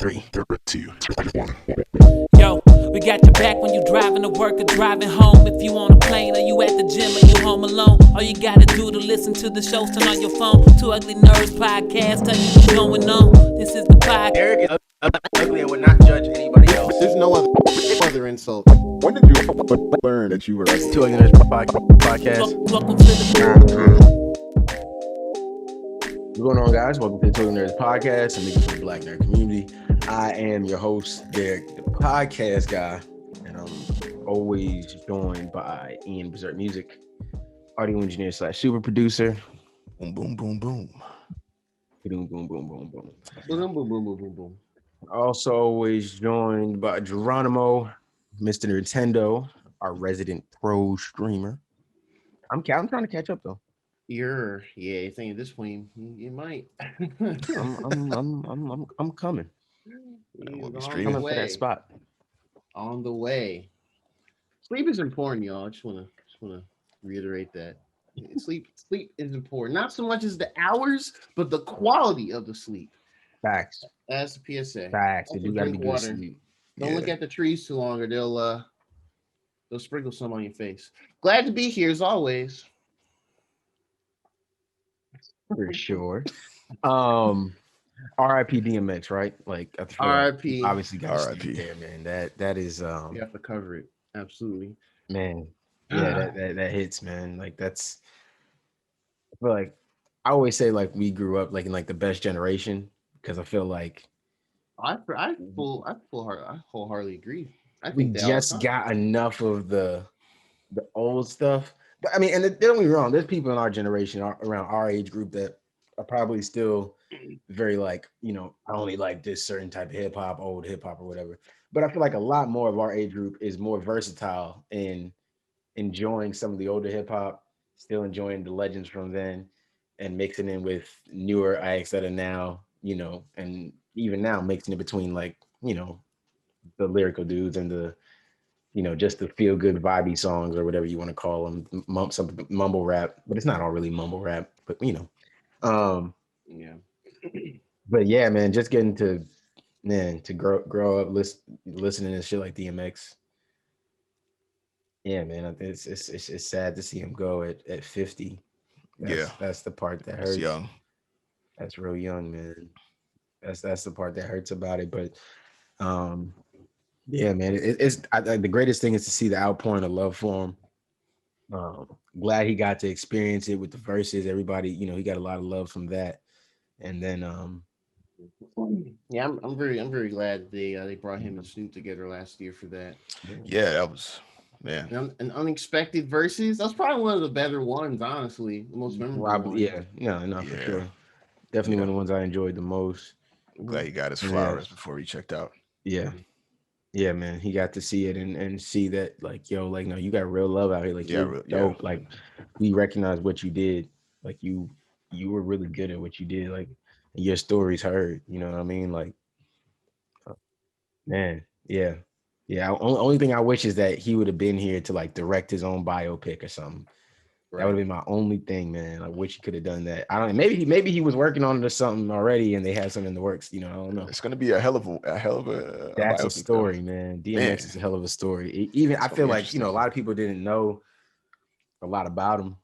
3, 2, 1. Yo, we got your back when you driving to work or driving home. If you on a plane or you at the gym or you home alone, all you gotta do to listen to the shows, turn on your phone. Two Ugly Nerds podcast, tell you what's going on. This is the podcast. Eric is ugly and would not judge anybody else. There's no other insult. When did you learn that you were ugly? Two Ugly Nerds podcast. Welcome to the What's going on, guys? Welcome to the Two Ugly Nerds podcast. I'm for the Black Nerd community. I am your host, Derek, the podcast guy, and I'm always joined by Ian Berserk Music, audio engineer / super producer. Boom, boom, boom, boom. Boom, boom, boom, boom, boom. Boom, boom, boom, boom, boom, boom. Also always joined by Geronimo, Mr. Nintendo, our resident pro streamer. I'm trying to catch up though. You think at this point you might. I'm coming. We'll be He's streaming. Coming for that spot. On the way. Sleep is important, y'all. I just wanna reiterate that. Sleep is important. Not so much as the hours, but the quality of the sleep. Facts. That's the PSA. Facts. Also You gotta be drink good water. sleep. Don't look at the trees too long, or they'll sprinkle some on your face. Glad to be here as always. For sure. RIP DMX, right? Like I feel like RIP. obviously got RIP. there, man. That is You have to cover it. Absolutely. man. Yeah, that hits, man. Like that's I feel like I always say like we grew up like in like the best generation because I feel like I wholeheartedly agree. I we think that all the just time. got enough of the old stuff. But I mean, and don't get me wrong, there's people in our generation around our age group that are probably still very like, I only like this certain type of hip hop, old hip hop or whatever. But I feel like a lot more of our age group is more versatile in enjoying some of the older hip hop, still enjoying the legends from then, and mixing in with newer acts that are now, and even now mixing it between like, the lyrical dudes and the just the feel good vibey songs or whatever you want to call them, some mumble rap, but it's not all really mumble rap, but um, Yeah. but yeah, man, just getting to grow up listening to shit like DMX. Yeah, man, it's sad to see him go at 50. That's the part that hurts. That's young. That's real young, man. That's the part that hurts about it, but yeah, man, the greatest thing is to see the outpouring of love for him. Glad he got to experience it with the verses. Everybody, he got a lot of love from that. And then, Yeah, I'm very glad they brought him and Snoop together last year for that. Yeah, that was, man. An unexpected verses. That's probably one of the better ones, honestly. The most memorable. probably, one. no, for Yeah. sure. Definitely one of the ones I enjoyed the most. I'm glad he got his flowers before he checked out. Yeah. Yeah, man, he got to see it and see that, like, yo, like, no, you got real love out here. Like, dope. Like, we recognize what you did. Like, you were really good at what you did. Like, your story's heard. You know what I mean? Like, man, yeah. Only thing I wish is that he would have been here to like direct his own biopic or something. Right. That would have been my only thing, man. I wish he could have done that. I don't know. Maybe he was working on it or something already, and they had something in the works. I don't know. It's gonna be a hell of a. That's a biopic, story, though. man. DMX is a hell of a story. Even I feel like a lot of people didn't know a lot about him.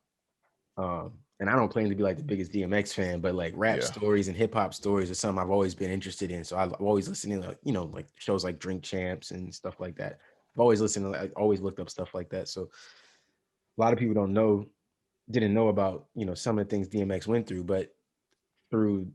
And I don't claim to be like the biggest DMX fan, but like rap stories and hip hop stories are something I've always been interested in. So I've always listened to like shows like Drink Champs and stuff like that. I've always listened to always looked up stuff like that. So a lot of people didn't know about some of the things DMX went through, but through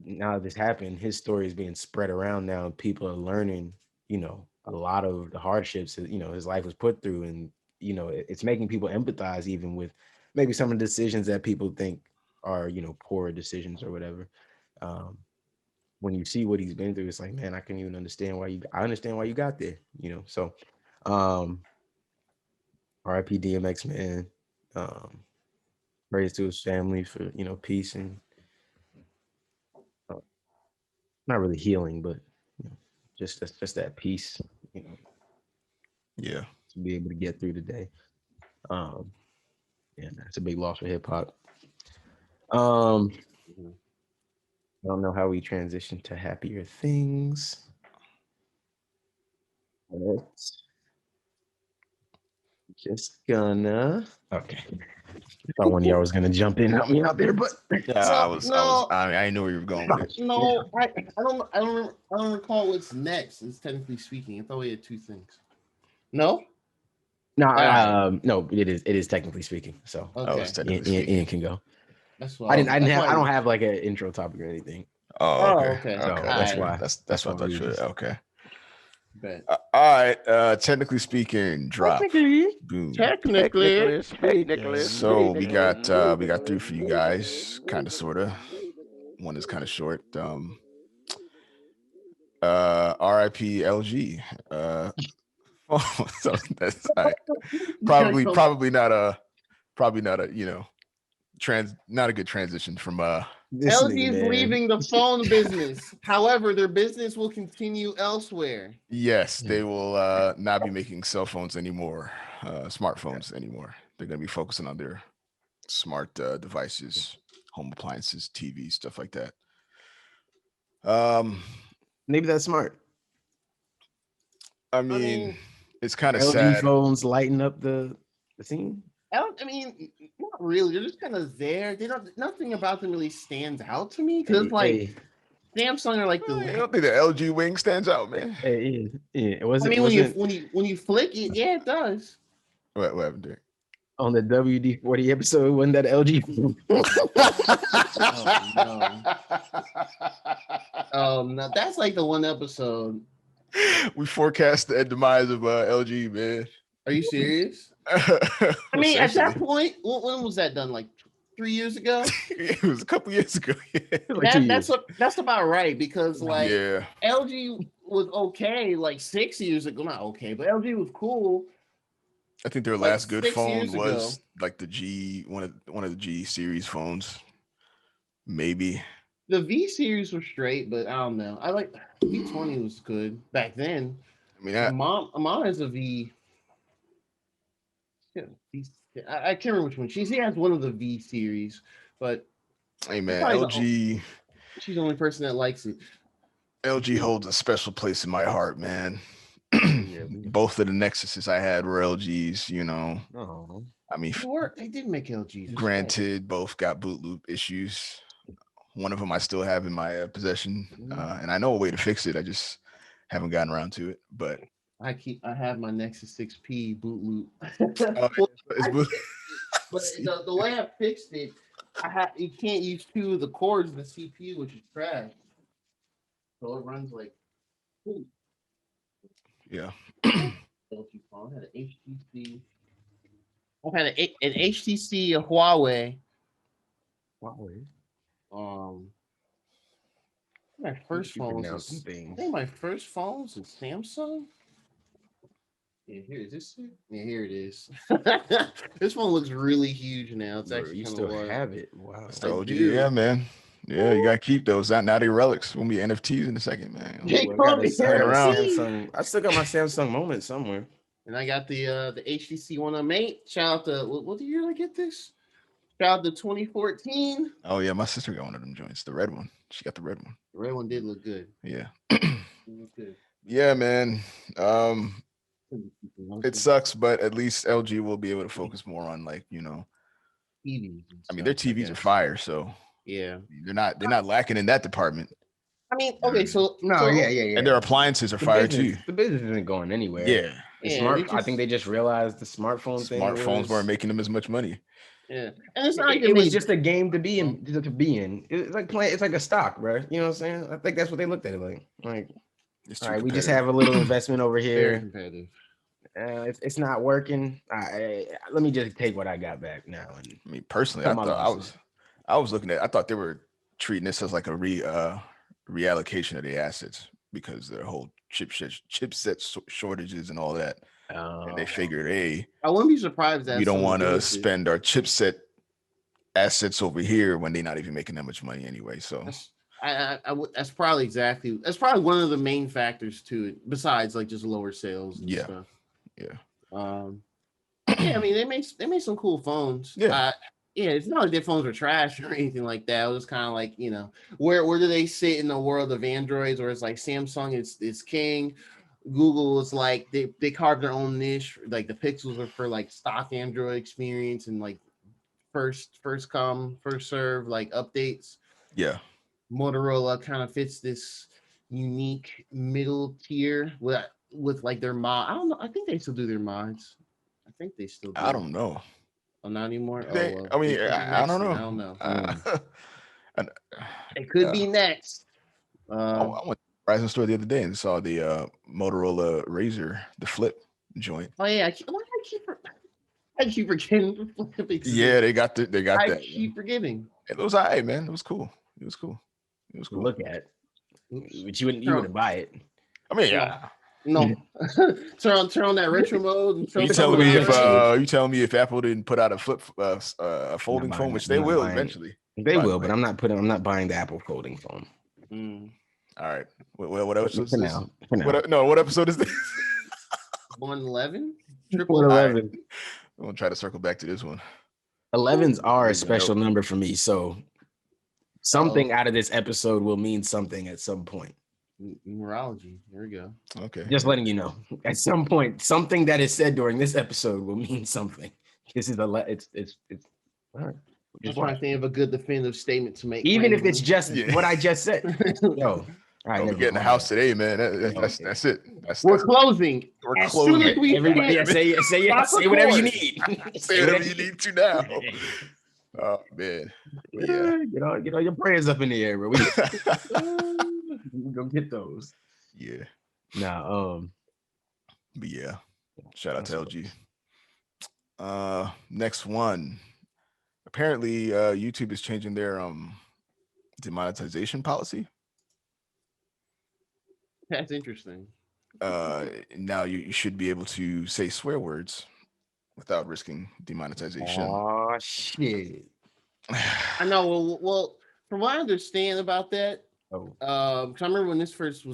now that this happened, his story is being spread around now, and people are learning a lot of the hardships that his life was put through, and it's making people empathize even with maybe some of the decisions that people think are poor decisions or whatever. When you see what he's been through, it's like, man, I can even understand I understand why you got there. So RIP DMX, man. Praise to his family for peace and not really healing, but just that peace, Yeah. to be able to get through the day. Yeah, that's a big loss for hip hop. I don't know how we transition to happier things. Let's just gonna. Okay. I thought one of y'all was gonna jump in and help me out there, but Yeah, I didn't know where you were going with it. No, I don't recall what's next. It's technically speaking. I thought we had two things. No. No, it is technically speaking. So Okay. It's technically speaking. Ian can go. That's why I don't have like an intro topic or anything. Oh, okay. So that's why. That's what I thought you were. Okay. Bet. All right. Technically speaking, drop. Boom. Technically. Hey, Nicholas. So we got three for you guys, kind of, sorta. One is kind of short. R.I.P. LG. So that's probably not a not a good transition from LG is leaving the phone business. However, their business will continue elsewhere. Yes, they will not be making cell phones anymore, smartphones anymore. They're going to be focusing on their smart devices, home appliances, TVs, stuff like that. Maybe that's smart. I mean, it's kind of LG sad. phones lighten up the scene. I mean, not really. They're just kind of there. They don't. Nothing about them really stands out to me because, Samsung are like the. I don't think the LG wing stands out, man. Yeah. When you flick it, yeah, it does. What happened there? On the WD-40 episode, wasn't that LG? Oh no, that's like the one episode. We forecast the demise of LG, man. Are you serious? I mean, at that point, when was that done? Like 3 years ago? It was a couple years ago. That's about right because yeah. LG was okay like 6 years ago. Not okay, but LG was cool. I think their last good phone was like the G, one of the G series phones. Maybe. The V series was straight, but I don't know. I like V20 was good back then. I mean, my mom has a V. Yeah, I can't remember which one. She has one of the V series, but hey man, LG. She's the only person that likes it. LG holds a special place in my heart, man. Both of the Nexuses I had were LGs, you know. Oh. I mean, they did make LGs. Granted, both got boot loop issues. One of them I still have in my possession, and I know a way to fix it. I just haven't gotten around to it. But I have my Nexus 6P boot loop. But the way I fixed it, you can't use two of the cores in the CPU, which is trash. So it runs like. Yeah. LG phone had an HTC. I've had an HTC, a Huawei. My first phone was I think my first phone was a Samsung. Yeah, here is this. Yeah, here it is. This phone looks really huge now. It's actually you still have it. Wow. It's the OG, yeah, man. Yeah, you gotta keep those. Now they relics. Won't be NFTs in a second, man. I still got my Samsung moment somewhere. And I got the HTC 108. Shout out to what year did I get this? Shout out to 2014. Oh yeah, my sister got one of them joints, the red one. She got the red one. The red one did look good. Yeah. Look good. Yeah, man. It sucks, but at least LG will be able to focus more on TVs. I mean, their TVs are fire, so yeah, they're not lacking in that department. I mean, okay, And their appliances are fire too. The business isn't going anywhere. Yeah. I think they just realized the smartphones weren't making them as much money. Yeah, and it's not like it was just a game to be in. It's like playing. It's like a stock, bro. You know what I'm saying? I think that's what they looked at it like. All right, we just have a little investment over here. Competitive. It's not working. Let me just take what I got back now. And I mean, personally, I thought they were treating this as like a reallocation of the assets because their whole chipset shortages and all that. And they figured, hey, I wouldn't be surprised that we don't want to spend our chipset assets over here when they're not even making that much money anyway. So that's probably one of the main factors to it, besides like just lower sales and stuff. Yeah. I mean, they made some cool phones. Yeah. Yeah, it's not like their phones were trash or anything like that. It was kind of like, where do they sit in the world of Androids? Where it's like Samsung is king, Google is like they carved their own niche. Like the Pixels are for like stock Android experience and like first come first serve like updates. Yeah. Motorola kind of fits this unique middle tier with like their mod. I don't know. I think they still do their mods. I think they still do. I don't know. Oh, not anymore. They, Oh, well, I mean, it could be I don't next, know. I don't know. And, It could be next. I went to the Verizon store the other day and saw the Motorola Razr, the flip joint. Oh yeah, I keep forgetting. Yeah, they got that. I keep forgetting. It was all right, man. It was cool. Look at, but you wouldn't buy it. I mean, no. turn on that retro mode. And you telling me if Apple didn't put out a flip a folding phone, which they will eventually. They will, but I'm not buying the Apple folding phone. All right. What episode is this? Now. What episode is this? 111. 111. I'm gonna try to circle back to this one. 11s are a special number for me, so something out of this episode will mean something at some point. Numerology. Here we go. Okay. Just letting you know. At some point, something that is said during this episode will mean something. This is it's all right. I'm trying to think of a good definitive statement to make. Even if it's just what I just said. Yo. All right, we're getting the house today, man. That's it. We're closing. We're closing. Soon as we Everybody, say whatever you need. Say whatever you need to now. Oh man, yeah. Get all your prayers up in the air, bro. We gonna get those. Yeah. Nah. But yeah, shout out to LG. Next one. Apparently, YouTube is changing their demonetization policy. That's interesting. Now you should be able to say swear words without risking demonetization. Oh shit! I know. Well, from what I understand about that, because I remember when this first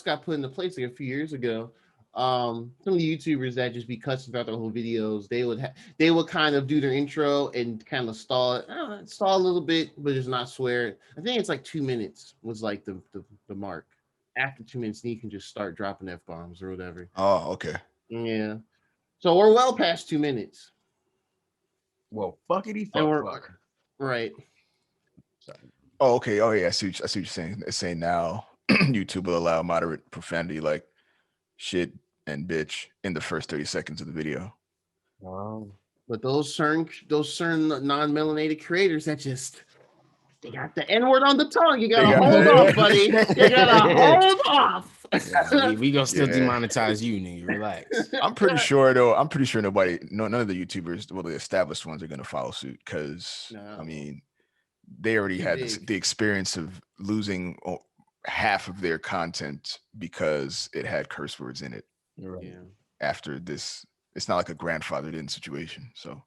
got put into place like a few years ago. Some of the YouTubers that just be cussing throughout their whole videos, they would kind of do their intro and kind of stall a little bit, but just not swear. I think it's like 2 minutes was like the mark. After 2 minutes, then you can just start dropping F-bombs or whatever. Oh, okay. Yeah. So we're well past 2 minutes. Well, fuckity fuck. Right. Sorry. Oh, okay. Oh, yeah. I see what you're saying. It's saying now YouTube will allow moderate profanity like shit and bitch in the first 30 seconds of the video. Wow. But those certain non-melanated creators that just they got the N-word on the tongue. You gotta hold off, buddy. You gotta hold off. Yeah, we gonna still demonetize you, nigga. Relax. I'm pretty sure none of the YouTubers, well, the established ones, are gonna follow suit because I mean, they already had the experience of losing half of their content because it had curse words in it. Right. Yeah. After this, it's not like a grandfathered in situation. So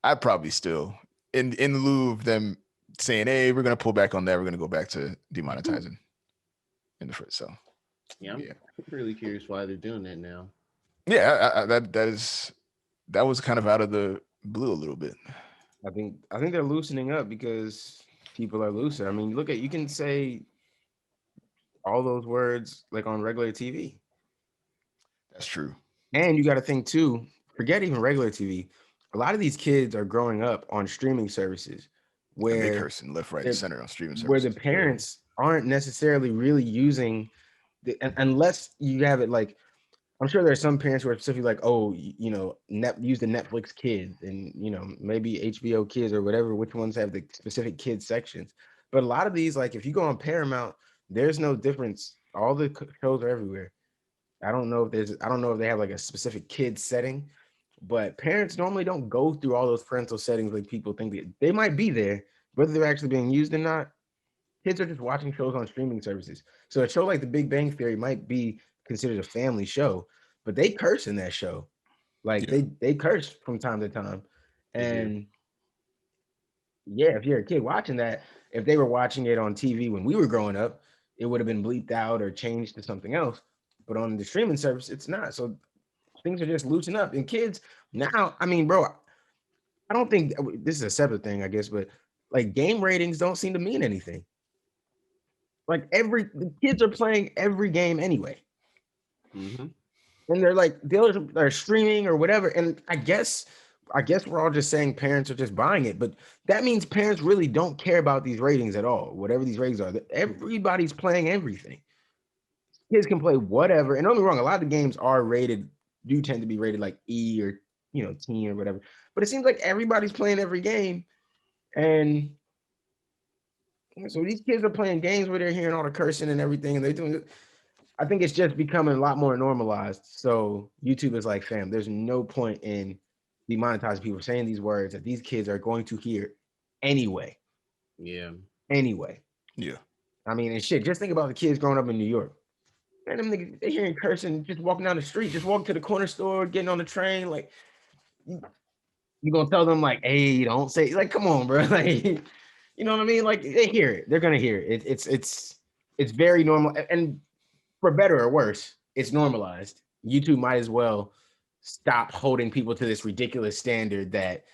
I'd probably still, in lieu of them saying, hey, we're going to pull back on that, we're going to go back to demonetizing in the first. So I'm really curious why they're doing that now. Yeah, that was kind of out of the blue a little bit. I think they're loosening up because people are looser. I mean, you can say all those words like on regular TV. That's true. And you got to think too, forget even regular TV. A lot of these kids are growing up on streaming services where they cursing left, right, and center on streaming services. Where the parents aren't necessarily really using unless you have it like, I'm sure there's some parents who are specifically like, oh, use the Netflix Kids and, maybe HBO Kids or whatever, which ones have the specific kids sections. But a lot of these, like if you go on Paramount, there's no difference. All the shows are everywhere. I don't know if they have like a specific kids setting, but parents normally don't go through all those parental settings like people think they might be there, whether they're actually being used or not. Kids are just watching shows on streaming services. So a show like The Big Bang Theory might be considered a family show, but they curse in that show. Like they curse from time to time. And if you're a kid watching that, if they were watching it on TV when we were growing up, it would have been bleeped out or changed to something else. But on the streaming service, it's not. So things are just loosening up. And kids now, I mean, bro, I don't think this is a separate thing, I guess, but like game ratings don't seem to mean anything. Like the kids are playing every game anyway. Mm-hmm. And they're like they're streaming or whatever. And I guess we're all just saying parents are just buying it, but that means parents really don't care about these ratings at all. Whatever these ratings are, everybody's playing everything. Kids can play whatever. And don't get me wrong, a lot of the games do tend to be rated like E or teen or whatever. But it seems like everybody's playing every game. And so these kids are playing games where they're hearing all the cursing and everything, and they're doing it. I think it's just becoming a lot more normalized. So YouTube is like, fam, there's no point in demonetizing people saying these words that these kids are going to hear anyway. Yeah. Anyway. Yeah. I mean, and shit, just think about the kids growing up in New York. Man, them niggas, they're hearing cursing, just walking down the street, just walking to the corner store, getting on the train. Like, you gonna tell them, like, hey, don't say, like, come on, bro. Like, you know what I mean? Like, they hear it. They're gonna hear it. It's very normal. And for better or worse, it's normalized. YouTube might as well stop holding people to this ridiculous standard that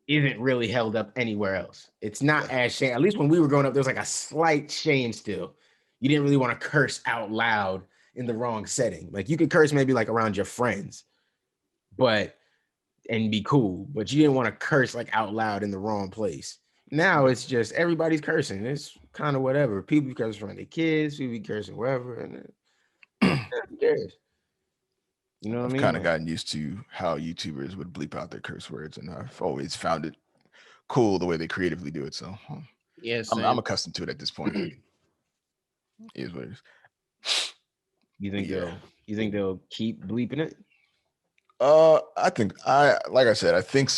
isn't really held up anywhere else. It's not as shame. At least when we were growing up, there was like a slight shame still. You didn't really want to curse out loud in the wrong setting. Like you could curse maybe like around your friends, and be cool, but you didn't want to curse like out loud in the wrong place. Now it's just everybody's cursing. It's kind of whatever. People be cursing around their kids, people be cursing wherever, and who cares? You know what I I've mean? kind of gotten used to how YouTubers would bleep out their curse words, and I've always found it cool the way they creatively do it. So Yes, I'm accustomed to it at this point. It is what it is. You think they'll keep bleeping it? I think I said, I think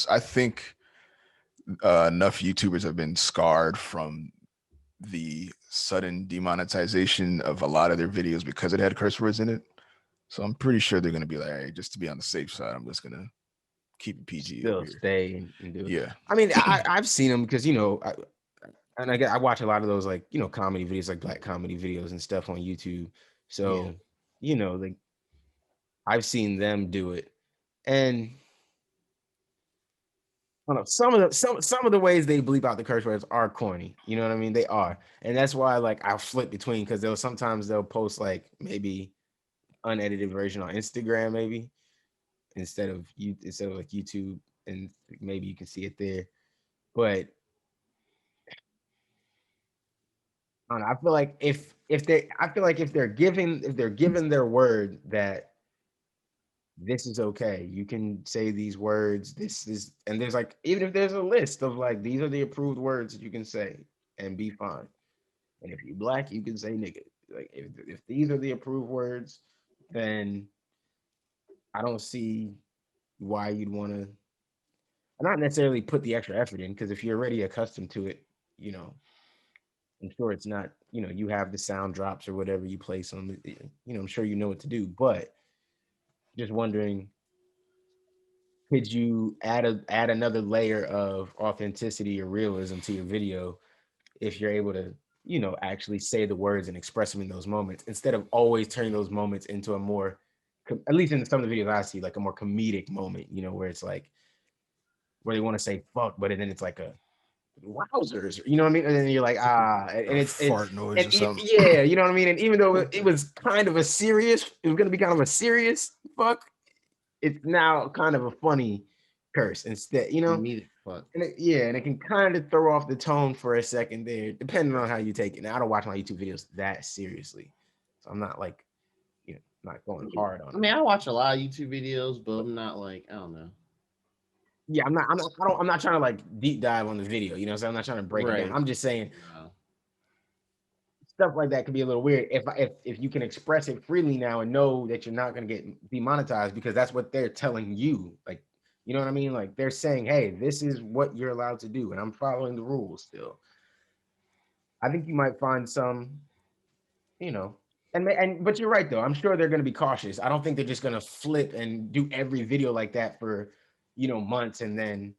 enough YouTubers have been scarred from the sudden demonetization of a lot of their videos because it had curse words in it. So I'm pretty sure they're gonna be like, hey, just to be on the safe side, I'm just gonna keep it PG. Still stay and do it. Yeah. I mean, I've seen them because I watch a lot of those like comedy videos, like black comedy videos and stuff on YouTube. So like I've seen them do it, and I don't know, some of the ways they bleep out the curse words are corny. You know what I mean? They are, and that's why like I'll flip between because they'll post like maybe unedited version on Instagram, maybe instead of like YouTube, and maybe you can see it there. But I don't know, I feel like if they're given their word that this is okay, you can say these words. This is, and there's like, even if there's a list of like these are the approved words that you can say and be fine. And if you're black, you can say nigga. Like if these are the approved words, then I don't see why you'd want to not necessarily put the extra effort in, because if you're already accustomed to it, I'm sure it's not, you have the sound drops or whatever you place on, I'm sure you know what to do, but just wondering, could you add another layer of authenticity or realism to your video if you're able to, actually say the words and express them in those moments instead of always turning those moments into a more, at least in some of the videos I see, like a more comedic moment, where it's like, where they want to say fuck, but then it's like a wowzers, you know what I mean? And then you're like, and it's fart noise or something. Yeah, you know what I mean? And even though it was kind of it was gonna be kind of a serious fuck, it's now kind of a funny curse instead, Fuck. And it can kind of throw off the tone for a second there, depending on how you take it. Now I don't watch my YouTube videos that seriously, so I'm not like, not going hard on it. I mean, I watch a lot of YouTube videos, but I'm not like, I don't know. Yeah, I'm not trying to like deep dive on the video, so I'm not trying to break it down. I'm just saying stuff like that could be a little weird if you can express it freely now and know that you're not going to get demonetized, because that's what they're telling you. Like, you know what I mean? Like they're saying, hey, this is what you're allowed to do, and I'm following the rules still. I think you might find some, but you're right though. I'm sure they're going to be cautious. I don't think they're just going to flip and do every video like that for, months and then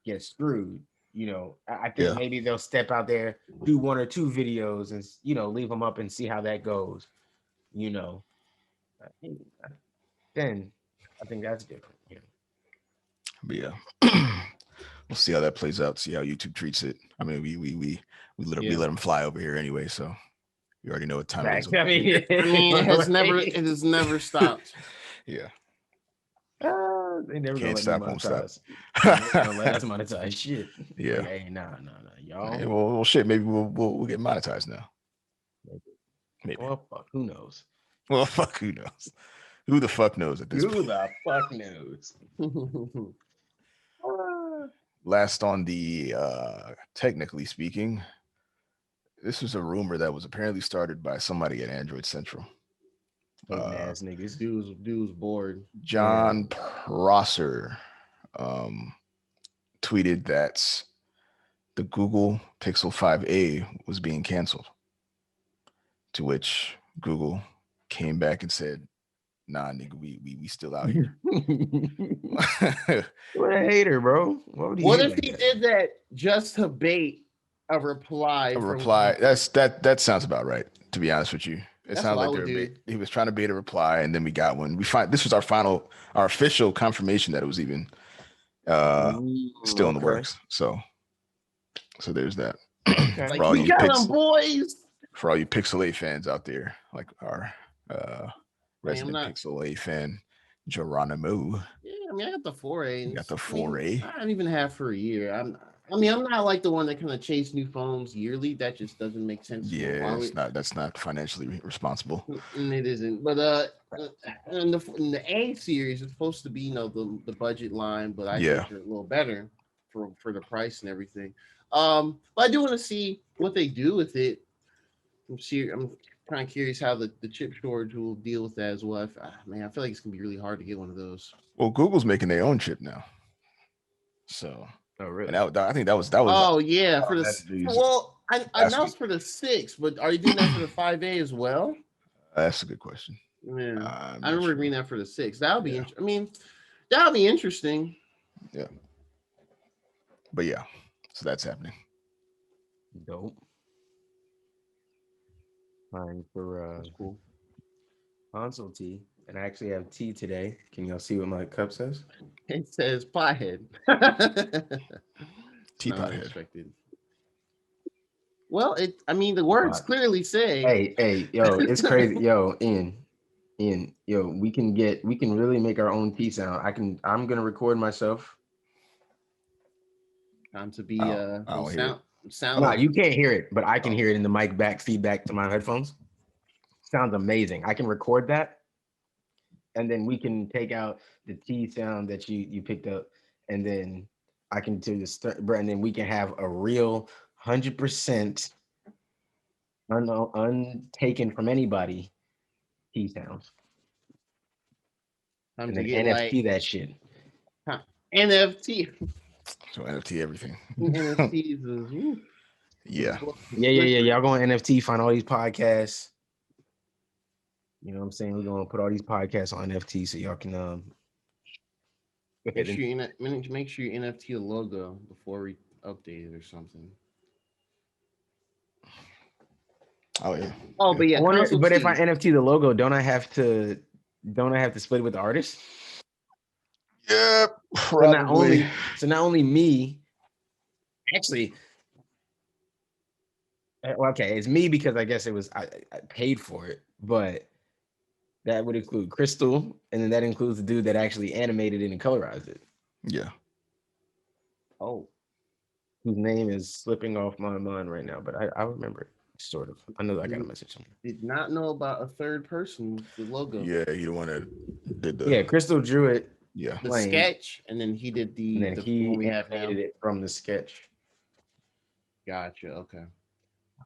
get screwed. I think maybe they'll step out there, do one or two videos, and leave them up and see how that goes. Then I think that's different. But yeah, we'll see how that plays out. See how YouTube treats it. I mean, we let them fly over here anyway, so you already know what time it is. I mean, it has never stopped. Yeah. They never Can't gonna stop, won't stop. Gonna let us monetize shit. Yeah. Like, hey, nah, y'all. Hey, well, shit. Maybe we'll get monetized now. Maybe. Well, fuck. Who knows? Well, fuck. Who knows? Who the fuck knows at this point? Who the fuck knows? Last on the technically speaking, this was a rumor that was apparently started by somebody at Android Central. Ass niggas. Dude was bored. John Prosser tweeted that the Google Pixel 5a was being canceled. To which Google came back and said, "Nah, nigga, we still out here." What a hater, bro. What if he did that just to bait a reply? That sounds about right. To be honest with you, it sounds like he was trying to bait a reply, and then we got one. This was our official confirmation that it was even still in the works. So there's that. Okay. For all you got them, boys. For all you Pixel 8 fans out there, like our resident Pixel 8 fan, Geronimo. Yeah, I mean, I got the 4A. You got the 4A. I haven't even had for a year. I'm not like the one that kind of chase new phones yearly. That just doesn't make sense. Yeah, that's not financially responsible. And it isn't. But in the A series, it's supposed to be the budget line, but I think they're a little better for the price and everything. But I do want to see what they do with it. I'm kind of curious how the chip shortage will deal with that as well. I feel like it's gonna be really hard to get one of those. Well, Google's making their own chip now. So, oh really? And I think that was. Oh yeah, for I announced for the 6, but are you doing that for the 5A as well? That's a good question. Yeah, I remember reading that for the 6. That would be. That would be interesting. Yeah. But yeah, so that's happening. Dope. Fine for cool. console tea, and I actually have tea today. Can y'all see what my cup says? It says pothead. Teapot head. Well, the words clearly say. Hey, yo, it's crazy, yo, Ian, yo, we can really make our own tea sound. I'm gonna record myself. Time to be sound. No, you can't hear it, but I can hear it in the mic feedback to my headphones. Sounds amazing. I can record that, and then we can take out the T sound that you picked up, and then I can do the and then we can have a real 100% untaken from anybody T sounds. And then NFT that shit. NFT. So NFT everything. NFTs is yeah. Y'all go on NFT, find all these podcasts. You know what I'm saying? We're gonna put all these podcasts on NFT so y'all can make sure you NFT a logo before we update it or something. Oh yeah. Oh, but yeah. But if I NFT the logo, don't I have to split it with the artist? Yeah, probably. So not only me, actually, okay, it's me because I guess it was I paid for it, but that would include Crystal, and then that includes the dude that actually animated it and colorized it. Yeah. Oh, whose name is slipping off my mind right now, but I remember it sort of. I know I got a message from him. Did not know about a third person with the logo. Yeah, he the one that did the. Yeah, Crystal drew it. Yeah, the sketch, and then he did the. And then he animated it from the sketch. Gotcha.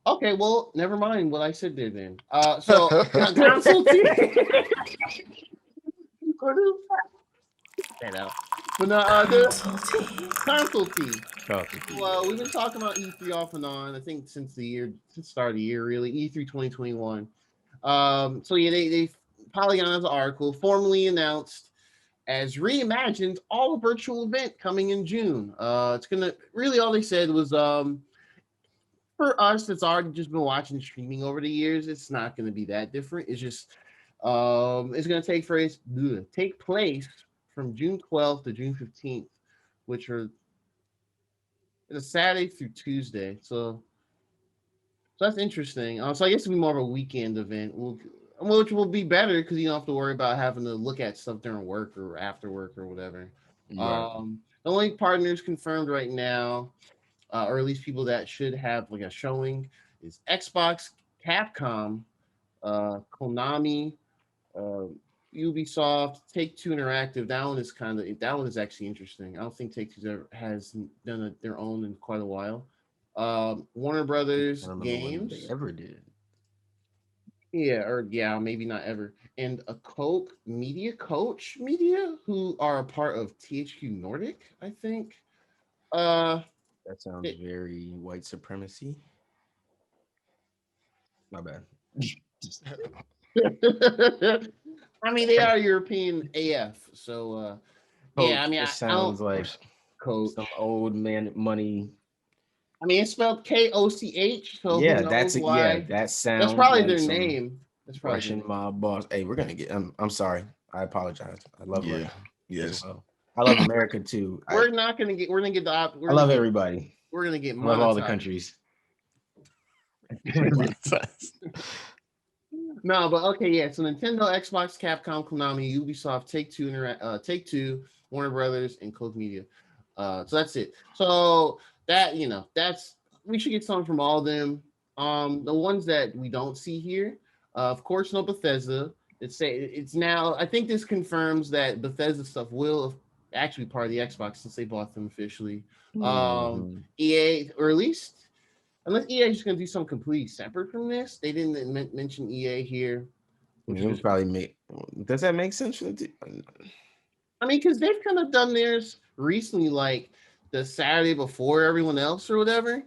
Okay. Well, never mind what I said there. Then, so console team. But no, console team. Well, we've been talking about E3 off and on. I think since the start of the year, really E3 2021. So yeah, they Polygon has an article formally announced as reimagined all a virtual event coming in June. It's gonna really all they said was for us that's already just been watching streaming over the years, it's not gonna be that different. It's just it's gonna take place from June 12th to June 15th which are it's Saturday through Tuesday. So that's interesting. So I guess it'll be more of a weekend event, which will be better because you don't have to worry about having to look at stuff during work or after work or whatever. Right. The only partners confirmed right now, or at least people that should have like a showing, is Xbox, Capcom, Konami, uh, Ubisoft, Take Two Interactive. That one is actually interesting. I don't think Take Two has done their own in quite a while. Warner Brothers I don't remember when they Games. ever did. Yeah, maybe not ever. And a Coke Media, who are a part of THQ Nordic, I think. Uh, That sounds it, very white supremacy. My bad. I mean, they are European AF, so yeah. I Coke mean, just I don't sounds like Coach. some old man money. I mean, it's spelled KOCH, so who Yeah, knows yeah, why? that That's sounds probably like their some name. That's probably their Russian name. mob boss. Hey, we're gonna get. I'm sorry. I apologize. I love Yeah. Russia as Yes. well. I love America too. We're gonna get the I love everybody. we're gonna get I love all the monetized. countries. No, but okay, yeah. So Nintendo, Xbox, Capcom, Konami, Ubisoft, Take Two, Warner Brothers, and Coke Media. So that's it. So that's we should get something from all of them. The ones that we don't see here, of course, no Bethesda. It's now. I think this confirms that Bethesda stuff will actually be part of the Xbox since they bought them officially. Mhm. EA, or at least unless EA is just going to do something completely separate from this. They didn't mention EA here. I mean, it would probably make. Does that make sense? I mean, because they've kind of done theirs recently, like the Saturday before everyone else or whatever.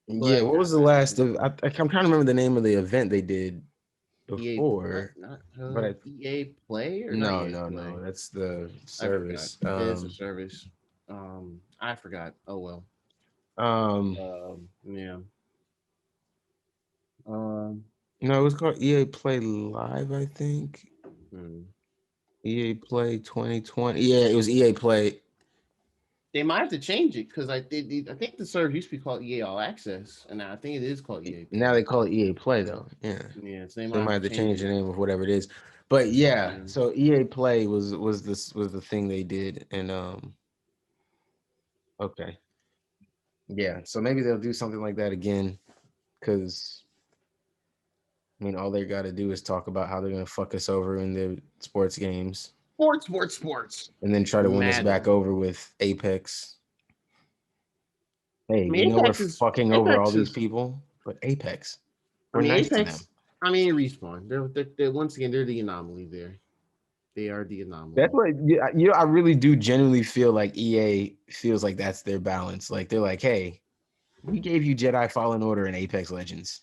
Yeah, what was the last of? I'm trying to remember the name of the event they did before. EA Play or no, that's the service. It is a service. I forgot. Oh well. Yeah. No, it was called EA Play Live, I think. EA Play 2020. Yeah, it was EA Play. They might have to change it because I think the service used to be called EA All Access, and I think it is called EA Play. Now they call it EA Play though. Yeah. Yeah, so they might have to change the name of whatever it is. But yeah, so EA Play was the thing they did, and okay. Yeah, so maybe they'll do something like that again, because I mean, all they got to do is talk about how they're gonna fuck us over in the sports games. Sports. And then try to win us back over with Apex. Hey, I mean, we're fucking over all these people, but Apex. We're nice to them. I mean, Respawn. They're once again, they're the anomaly there. They are the anomaly. That's what I really do genuinely feel like EA feels like that's their balance. Like they're like, hey, we gave you Jedi Fallen Order and Apex Legends.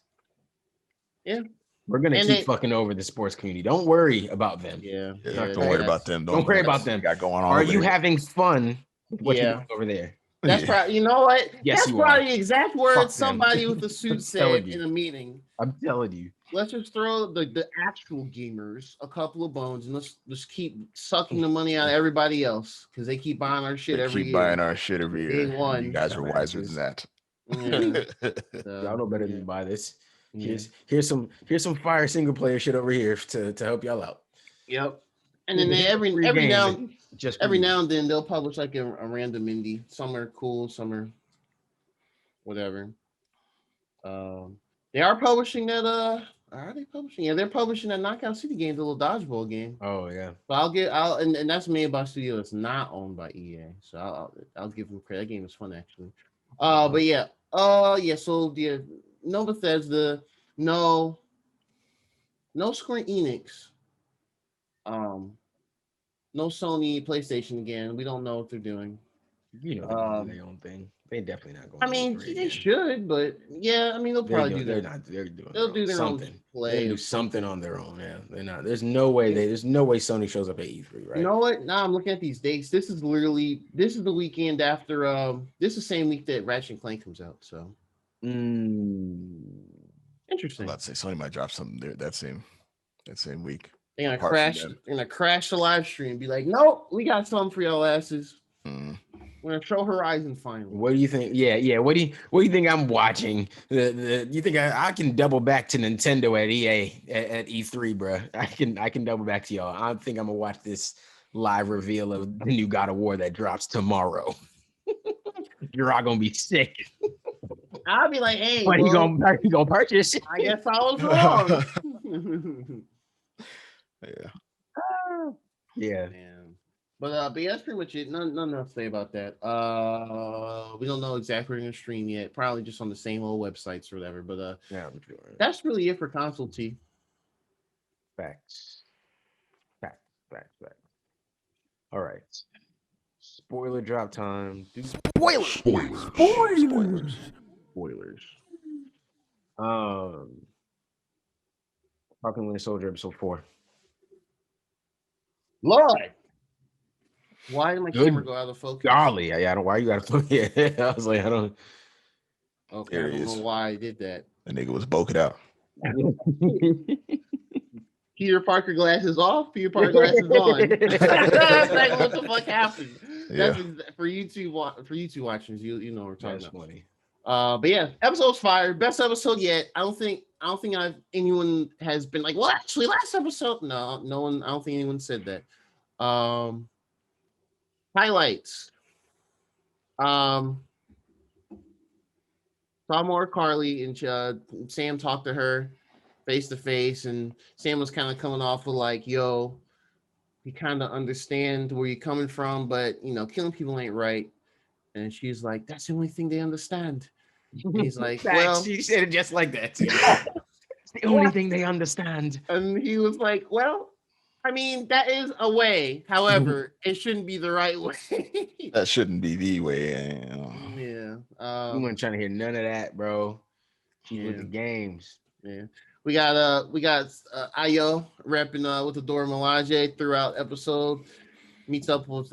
Yeah. We're gonna keep fucking over the sports community. Don't worry about them. Yeah. Don't worry about them. Don't worry about them. Got going on. Are you having fun with what you're doing over there? That's probably, you know what? Yes, that's probably the exact words somebody with a suit said in a meeting. I'm telling you. Let's just throw the actual gamers a couple of bones and let's just keep sucking the money out of everybody else because they keep buying our shit every year. Buying our shit every year. Day one. You guys are wiser than that. Y'all know better than buy this. Here's some fire single player shit over here to help y'all out. Yep. And then every now and then they'll publish like a random indie. Some are cool, some are whatever. They are publishing that. Are they publishing? Yeah, they're publishing that Knockout City game, the little dodgeball game. Oh yeah. But and that's made by a studio that's not owned by EA. So I'll give them credit. That game is fun actually. But yeah. So no Bethesda, no Square Enix. No Sony PlayStation again. We don't know what they're doing. They're doing their own thing. They definitely not going. I mean, they should, but yeah, I mean, they'll probably do that. They'll do their something. Own play. They'll do something on their own. Yeah, they're not. There's no way Sony shows up at E3, right? You know what? Now I'm looking at these dates. This is the weekend after. This is the same week that Ratchet and Clank comes out. So. Interesting. Let's say Sony might drop something there that same week. They're gonna crash the live stream. Be like, nope, we got something for y'all asses. We're gonna show Horizon finally. What do you think? Yeah. What do you think I'm watching? You think I can double back to Nintendo at EA at E3, bro? I can double back to y'all. I think I'm gonna watch this live reveal of the new God of War that drops tomorrow. You're all gonna be sick. I'll be like, hey, But well, he gonna purchase. I guess I was wrong. Yeah. Man. But yeah, that's pretty much it. Nothing else to say about that. We don't know exactly where we're gonna stream yet. Probably just on the same old websites or whatever. But Yeah, I'm sure. that's really it for console T. Facts. All right. Spoiler drop time. Spoilers. Falcon and Winter Soldier episode 4. Lord, why did my camera go out of focus? Golly, I don't. Why you got to focus? Yeah, I was like, I don't. Okay, I don't know why I did that. The nigga was bulked out. Peter Parker glasses off, Peter Parker glasses on. That's like what the fuck happened. That's for YouTube watchers. You know what we're talking about. Funny. But yeah, episode's fire. Best episode yet. I don't think anyone has been like, well, actually, last episode. No one. I don't think anyone said that. Highlights. Saw more Carly and Sam talked to her face to face, and Sam was kind of coming off with like, yo, we kind of understand where you're coming from, but killing people ain't right. And she's like, that's the only thing they understand. And he's like, well, she said it just like that. It's the only thing they understand. And he was like, well, I mean, that is a way. However, it shouldn't be the right way. That shouldn't be the way. Yeah. We weren't trying to hear none of that, bro. Keep with the games. Yeah. We got Ayo repping with the Dora Milaje throughout episode. Meets up with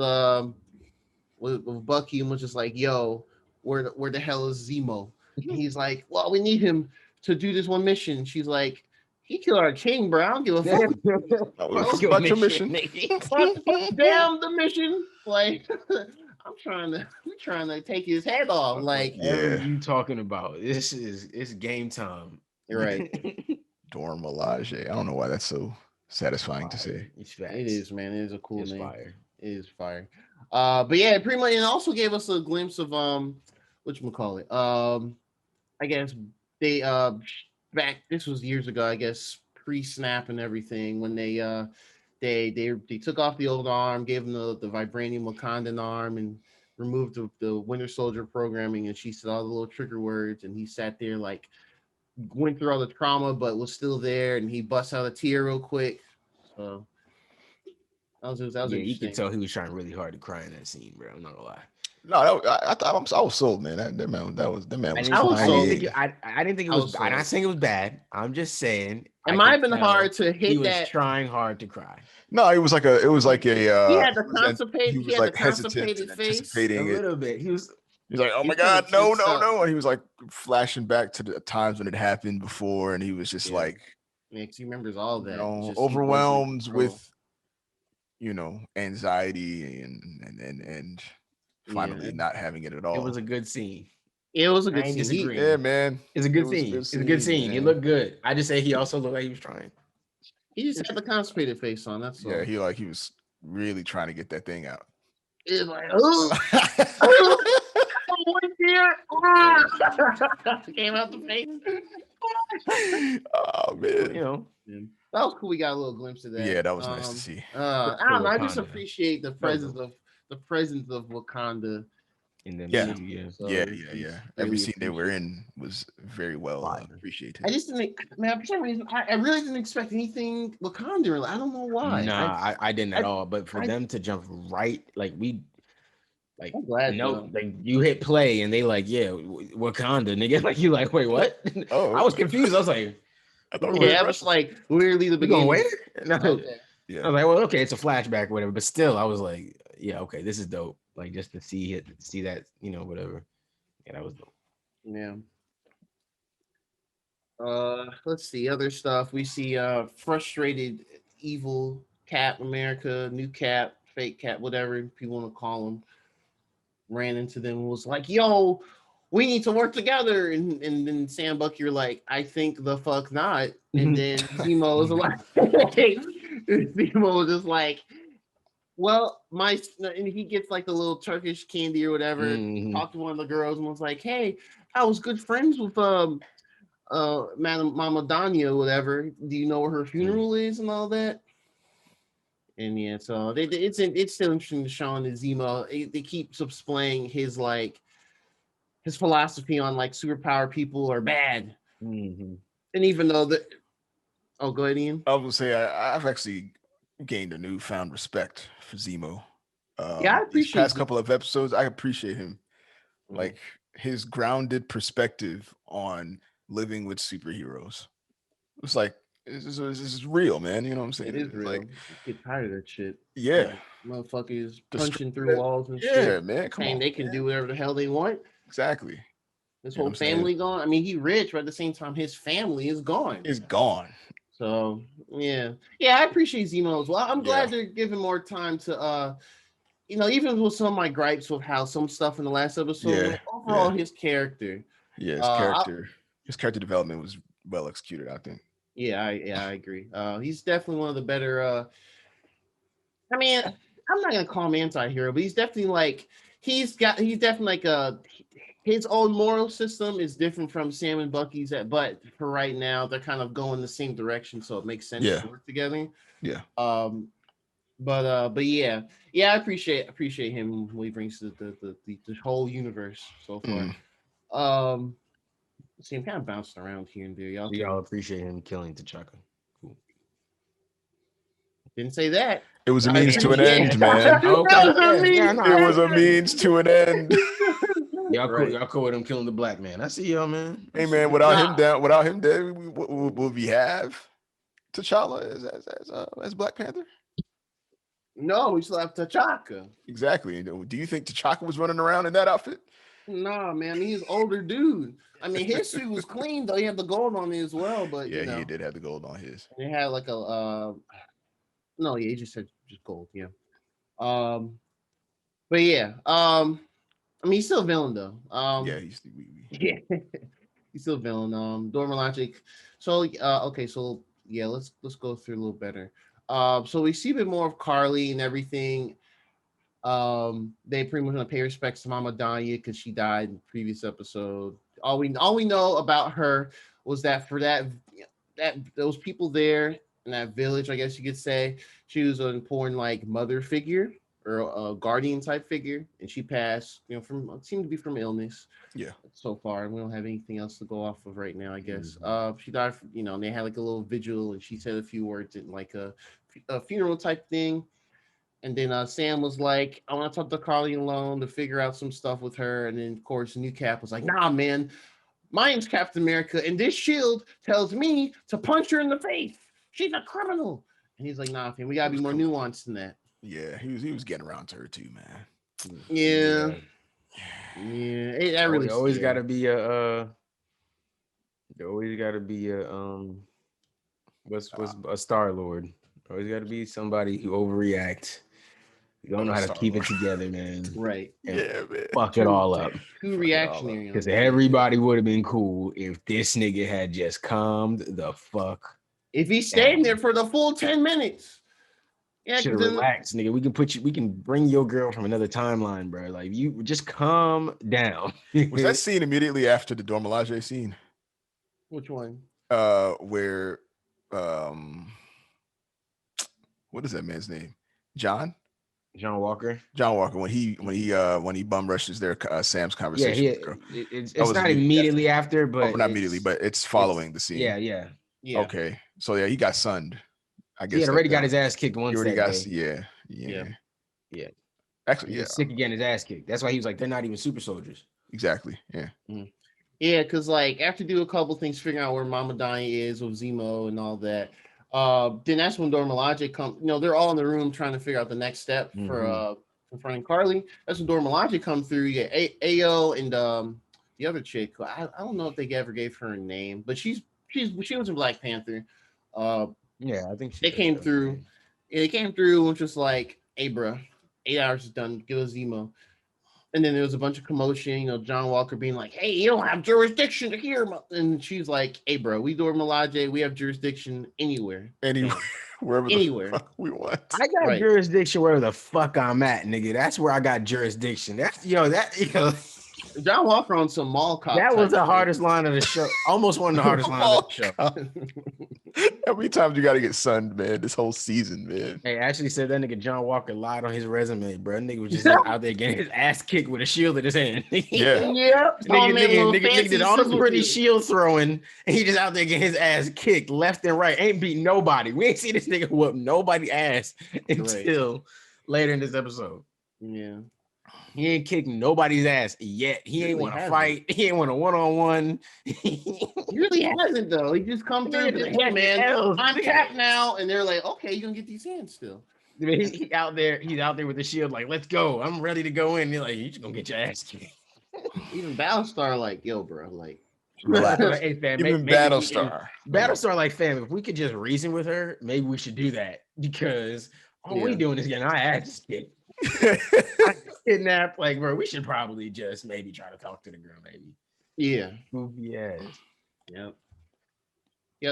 Bucky and was just like, yo, where the hell is Zemo? And he's like, well, we need him to do this one mission. She's like, he killed our king, bro. I don't give a fuck. About your mission. Damn the mission. Like, we're trying to take his head off. Like, what are you talking about? It's game time. You're right. Dora Milaje. I don't know why that's so satisfying to say. It is, man. It is a cool name. Fire. It is fire. But yeah, pretty much, it also gave us a glimpse of whatchamacallit. I guess they back, this was years ago, I guess pre-snap and everything, when they took off the old arm, gave him the vibranium Wakandan arm, and removed the Winter Soldier programming, and she said all the little trigger words, and he sat there like went through all the trauma but was still there, and he busts out a tear real quick. So that was you could tell he was trying really hard to cry in that scene, bro. I'm not gonna lie. No, I thought I was sold, man. That man was I didn't think it was. I'm not saying it was bad. I'm just saying it might have been hard to hit. He was trying hard to cry. No, it was like a. He had the constipated. He was like constipated face. Anticipating a little bit. He was. He's like, oh my God, no. And he was like flashing back to the times when it happened before, and he was just like, because he remembers all that. Overwhelmed with, anxiety and finally not having it at all. It was a good scene. It was a good scene. Yeah, man. It's a good scene. It's a good scene. He looked good. I just say he also looked like he was trying. He just had the constipated face on. That's all. Yeah, he was really trying to get that thing out. It's like, oh, one tear came out the face. Oh man, that was cool. We got a little glimpse of that. Yeah, that was nice to see. I don't know. I just appreciate the presence of Wakanda in them. Yeah. Every scene they were in was very well appreciated. I just didn't, man. For some reason, I really didn't expect anything Wakanda. I don't know why. Nah, I didn't at all. But for them to jump right, I'm glad. Like you hit play and they like, yeah, Wakanda, nigga. Like you like, wait, what? Oh, I was confused. I was like, I was like weirdly the beginning. Where? No. Okay. Yeah. I was like, well, okay, it's a flashback, or whatever. But still, I was like, yeah, okay, this is dope. Like just to see that, whatever. Yeah, that was dope. Yeah. Let's see other stuff. We see frustrated, evil Cap America, new Cap, fake Cap, whatever people want to call him. ran into them and was like, "Yo, we need to work together." And then Sam Bucky were like, "I think the fuck not." And then Zemo was like, Zemo was just like, "Well, and he gets like the little Turkish candy or whatever. Talked to one of the girls and was like, "Hey, I was good friends with Madam Mama Danya, whatever. Do you know where her funeral is and all that?" And yeah, so it's still interesting to Sean and Zemo. They keep displaying his philosophy on like superpower people are bad. And even though go ahead, Ian. I was gonna say I've actually gained a newfound respect for Zemo. I appreciate these past couple of episodes. I appreciate him, like his grounded perspective on living with superheroes. It's like this is real, man. You know what I'm saying? It is real. Like, get tired of that shit. Yeah, like, motherfuckers punching through walls and shit. Yeah, man. Come on, they can do whatever the hell they want. Exactly. His whole family gone. I mean, he rich, but at the same time, his family is gone. It's gone. So yeah, I appreciate Zemo as well. I'm glad they're giving more time to even with some of my gripes with how some stuff in the last episode, overall his character. Yeah, his character development was well executed, I think. Yeah, I agree. He's definitely one of the better. I mean, I'm not gonna call him anti-hero, but he's definitely his own moral system is different from Sam and Bucky's. But for right now, they're kind of going the same direction, so it makes sense to work together. Yeah. But yeah, I appreciate him when he brings the whole universe so far. See, I'm kind of bouncing around here and there. Y'all appreciate him killing T'Chaka. Cool. Didn't say that. It was a means to an end, man. It was a means to an end. Y'all cool with him killing the black man. I see y'all, man. Hey, man, without him dead, will we have T'Challa as Black Panther? No, we still have T'Chaka. Exactly. Do you think T'Chaka was running around in that outfit? Nah, man. I mean, he's an older dude. I mean, his suit was clean though. He had the gold on it as well. But he did have the gold on his. He had like he just said just gold. Yeah. But yeah. I mean, he's still a villain though. He's still a villain. Dormer Logic. So okay, so yeah, let's go through a little better. So we see a bit more of Carly and everything. They pretty much gonna pay respects to Mama Danya because she died in the previous episode. All we know about her was that for that those people there in that village, I guess you could say, she was an important like mother figure or a guardian type figure, and she passed, seemed to be from illness. Yeah. So far, we don't have anything else to go off of right now, I guess. She died, and they had like a little vigil, and she said a few words in like a funeral type thing. And then Sam was like, I want to talk to Carly alone to figure out some stuff with her. And then, of course, New Cap was like, nah, man, my name's Captain America, and this shield tells me to punch her in the face. She's a criminal. And he's like, nah, man, we got to be more nuanced than that. Yeah, he was getting around to her too, man. Yeah. That really always got to be a what's a Star-Lord. Always got to be somebody who overreacts. You don't know how to keep it together, man. Right. Yeah, man. Fuck it all up. Too reactionary. Because everybody would have been cool if this nigga had just calmed the fuck. If he stayed there for the full 10 minutes. Yeah, should relax, nigga. We can bring your girl from another timeline, bro. Like, you just calm down. Was that scene immediately after the Dora Milaje scene? Which one? Where what is that man's name? John Walker. When he bum rushes their Sam's conversation with the girl. It's not immediately after, but not immediately, but it's following the scene. Yeah. Okay, so yeah, he got sunned. I guess he had already got his ass kicked once. Yeah. Actually, he was sick again, his ass kicked. That's why he was like, they're not even super soldiers. Exactly. Yeah. Mm-hmm. Yeah, because like after do a couple things, figuring out where Mama Danya is with Zemo and all that. Then that's when Dora Milaje comes. They're all in the room trying to figure out the next step for confronting Carly. That's when Dora Milaje comes through. You get Ayo and the other chick. I don't know if they ever gave her a name, but she was in Black Panther. Yeah, I think they came through. Yeah, they came through and just like, hey, bro, 8 hours is done. Give us Zemo. And then there was a bunch of commotion, John Walker being like, hey, you don't have jurisdiction here. And she's like, hey, bro, we Dora Milaje. We have jurisdiction anywhere. Wherever anywhere. the fuck we want. I got jurisdiction wherever the fuck I'm at, nigga. That's where I got jurisdiction. That's John Walker on some mall cop. That was the hardest line of the show. Almost one of the hardest lines of the show. How many times you got to get sunned, man? This whole season, man. Hey, Ashley said that nigga John Walker lied on his resume, bro. Nigga was just out there getting his ass kicked with a shield in his hand. Yeah. Nigga did all the pretty shield throwing, and he just out there getting his ass kicked left and right. Ain't beat nobody. We ain't see this nigga whoop nobody ass until later in this episode. Yeah. He ain't kicking nobody's ass yet. He ain't want to fight. He ain't want a one-on-one. He really hasn't, though. He just come through and just, hey, man, I'm capped now. And they're like, okay, you're going to get these hands still. He's out there with the shield, like, let's go. I'm ready to go in. You're like, you just going to get your ass kicked. Even Battlestar, like, yo, bro, like. Hey, fam, even Battlestar. Battlestar, like, fam, if we could just reason with her, maybe we should do that. Because all we doing is getting our ass kicked. Kidnapped, like, bro, we should probably just maybe try to talk to the girl, maybe. Yeah. Goofy ass. Yep.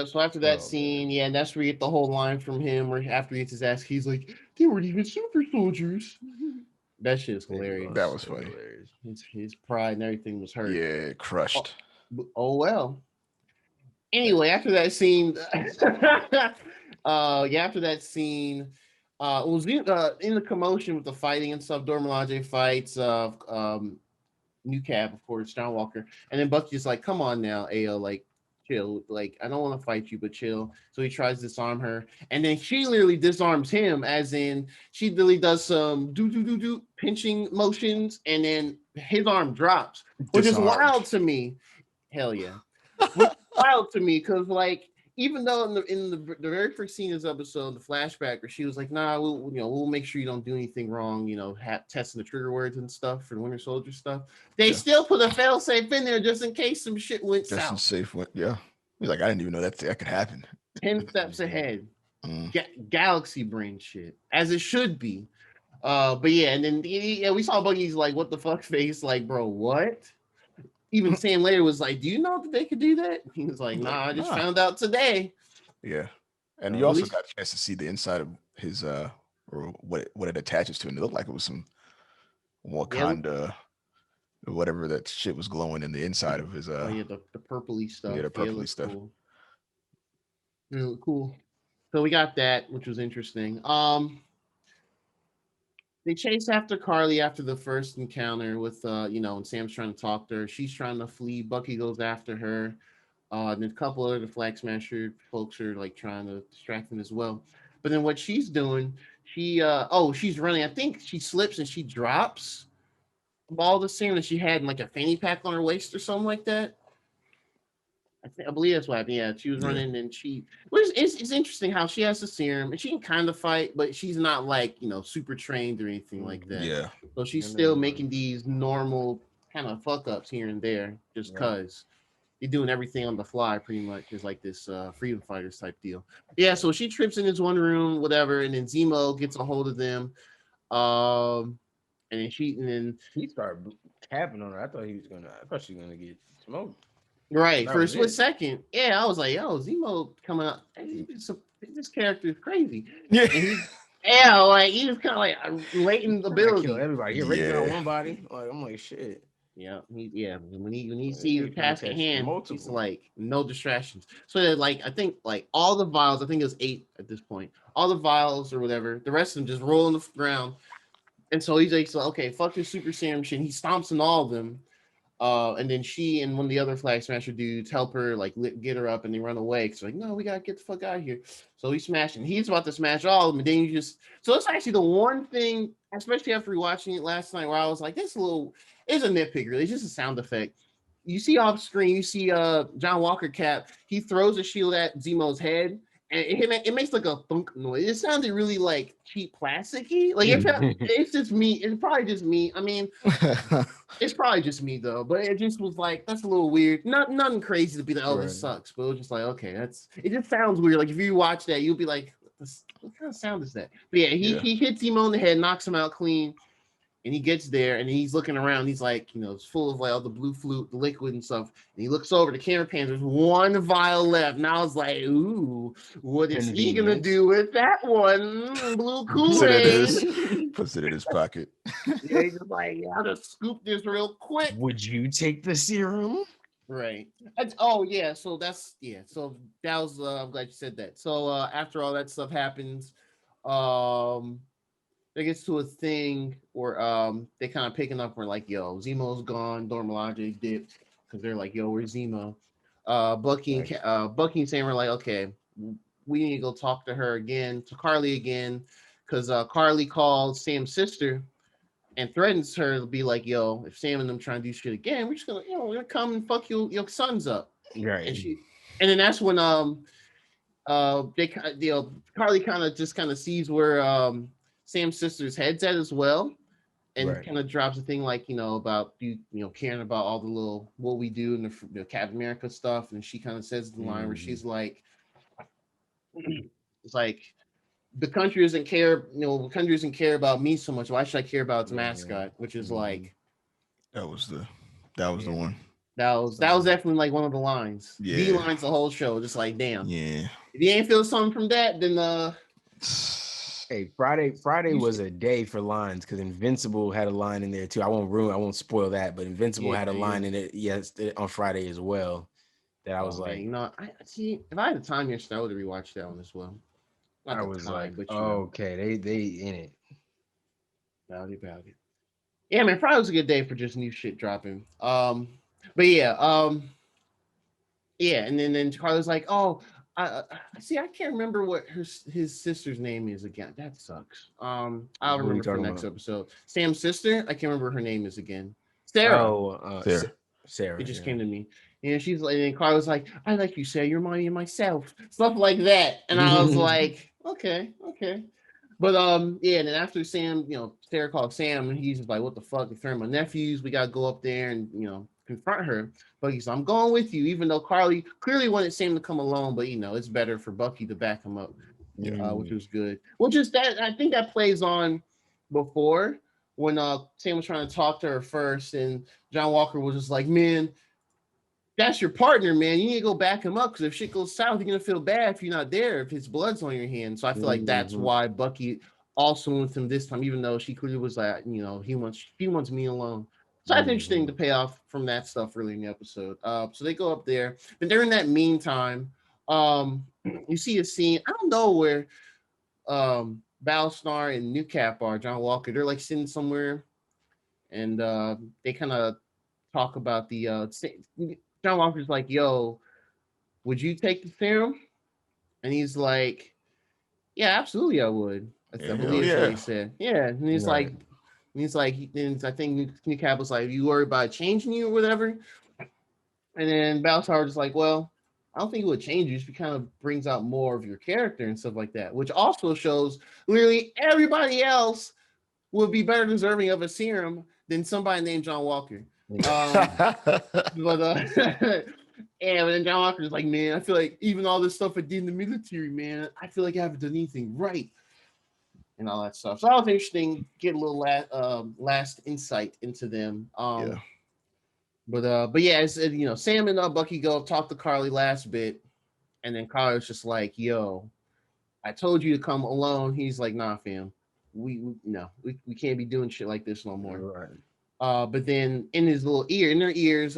So after that scene, and that's where you get the whole line from him, where after he gets his ass, he's like, they weren't even super soldiers. That shit is hilarious. That was funny. His pride and everything was hurt. Yeah, crushed. Oh well. Anyway, after that scene, after that scene. It was in the commotion with the fighting and stuff. Dora Milaje fights New Cap, of course, John Walker, and then Bucky's like, "Come on now, Ayo, like, chill. Like, I don't want to fight you, but chill." So he tries to disarm her, and then she literally disarms him, as in she literally does some do pinching motions, and then his arm drops, which is wild to me. Hell yeah, wild to me, because like. Even though in the very first scene of this episode, the flashback, where she was like, "Nah, we'll make sure you don't do anything wrong, testing the trigger words and stuff for the Winter Soldier stuff." They still put a failsafe in there just in case some shit went south. He's like, I didn't even know that could happen. 10 steps ahead, galaxy brain shit, as it should be. But yeah, and then we saw Buggy's like, "What the fuck?" face, like, bro, what? Even Sam later was like, "Do you know that they could do that?" He was like, "Nah, I just found out today." Yeah, and you also got a chance to see the inside of his or what it attaches to, and it looked like it was some Wakanda, whatever that shit was glowing in the inside of his. The purpley stuff. Yeah, the purpley stuff. Cool. Really cool. So we got that, which was interesting. They chase after Carly after the first encounter with, and Sam's trying to talk to her. She's trying to flee. Bucky goes after her. And a couple other Flag Smasher folks are like trying to distract them as well. But then what she's doing, she's running. I think she slips and she drops a ball of the serum that she had in like a fanny pack on her waist or something like that. I believe that's what happened. Yeah, she was running and it's interesting how she has the serum and she can kind of fight, but she's not like, super trained or anything like that. Yeah. So she's still making these normal kind of fuck ups here and there just because you're doing everything on the fly pretty much. It's like this freedom fighters type deal. Yeah, so she trips in this one room, whatever, and then Zemo gets a hold of them. And then he started tapping on her. I thought she was gonna get smoked. Right, for a split second. Yeah, I was like, yo, Zemo coming out. This character is crazy. Yeah. He was kind of like latent ability. Kill everybody. He raising on one body. Like, I'm like, shit. Yeah, when he sees the task at hand, he's like, no distractions. So that, like, I think like all the vials, I think it was 8 at this point. All the vials or whatever, the rest of them just roll on the ground. And so he's like, okay, fuck this super serum shit. He stomps on all of them. And then she and one of the other Flag Smasher dudes help her, like, get her up, and they run away. Cause like, no, we gotta get the fuck out of here. So he's smashing. He's about to smash all of them, and then so it's actually the one thing, especially after rewatching it last night, where I was like, it's a nitpick, really. It's just a sound effect. You see off screen, you see John Walker Cap. He throws a shield at Zemo's head, and it makes like a thunk noise. It sounded really like cheap plasticky. Like it's just me. It's probably just me. I mean, it's probably just me though. But it just was like, that's a little weird. Nothing crazy to be like, this sucks. But it was just like, okay, it just sounds weird. Like if you watch that, you'll be like, what kind of sound is that? But yeah, he hits Zemo in the head, knocks him out clean. And he gets there and he's looking around. He's like, it's full of like all the blue flute, the liquid and stuff. And he looks over, the camera pans, there's one vial left. And I was like, ooh, what is he going to do with that one? Blue Kool-Aid. Puts it in his pocket. Yeah, he's just like, I'll just scoop this real quick. Would you take the serum? Right. Yeah. So So that was, I'm glad you said that. So after all that stuff happens, it gets to a thing where they kind of picking up. We're like, yo, Zemo's gone. Dormilage dipped because they're like, yo, where's Zemo? Bucky and Sam were like, okay, we need to go talk to her again, to Carly again, because Carly called Sam's sister and threatens her to be like, yo, if Sam and them trying to do shit again, we're just gonna, we're gonna come and fuck your sons up. Right. And then that's when Carly kind of sees where Sam's sister's head's at as well, and kind of drops a thing like, about you caring about all the little what we do in the Captain America stuff, and she kind of says the line where she's like, it's like the country doesn't care, the country doesn't care about me so much. Why should I care about its mascot? Which is like that was the one. That was definitely like one of the lines. Yeah. The lines the whole show, just like damn. Yeah. If you ain't feel something from that, then Hey, Friday was a day for lines because Invincible had a line in there too. I won't spoil that, but Invincible had a line in it, on Friday as well. That I was like, I see. If I had the time yesterday, I would have rewatched that one as well. I was like, okay, they in it. About it. Yeah, man, Friday was a good day for just new shit dropping. But yeah, and then Carla's like, oh. I can't remember what his sister's name is again. That sucks. I'll remember for next episode. Sam's sister, I can't remember her name is again. Sarah. Oh, Sarah. It just came to me. And she's like, and Carla's like, I like you, Sarah. You're reminding me of myself. Stuff like that. And I was like, okay. But and then after Sam, Sarah called Sam, and he's just like, what the fuck? They're my nephews. We gotta go up there and confront her. But he's, I'm going with you, even though Carly clearly wanted Sam to come alone, but it's better for Bucky to back him up, which was good. Which is that I think that plays on before when Sam was trying to talk to her first, and John Walker was just like, man, that's your partner, man. You need to go back him up because if shit goes south, you're gonna feel bad if you're not there, if his blood's on your hands. So I feel like that's why Bucky also went with him this time, even though she clearly was like, he wants me alone. So that's interesting to pay off from that stuff early in the episode. So they go up there, but during that meantime, you see a scene. I don't know where Battlestar and New Cap are. John Walker. They're like sitting somewhere, and they kind of talk about the. John Walker's like, "Yo, would you take the serum?" And he's like, "Yeah, absolutely, I would." I believe that's what he said. Yeah, and he's like. And I think New Cap was like, you worried about changing you or whatever? And then Battlestar was like, well, I don't think it would change you. It kind of brings out more of your character and stuff like that, which also shows literally everybody else would be better deserving of a serum than somebody named John Walker. But then John Walker is like, man, I feel like even all this stuff I did in the military, man, I feel like I haven't done anything right. And all that stuff. So that was interesting. Get a little last insight into them. But yeah, it's, Sam and Bucky go talk to Carly last bit, and then Carly's just like, "Yo, I told you to come alone." He's like, "Nah, fam, we can't be doing shit like this no more." Right. But then in their ears,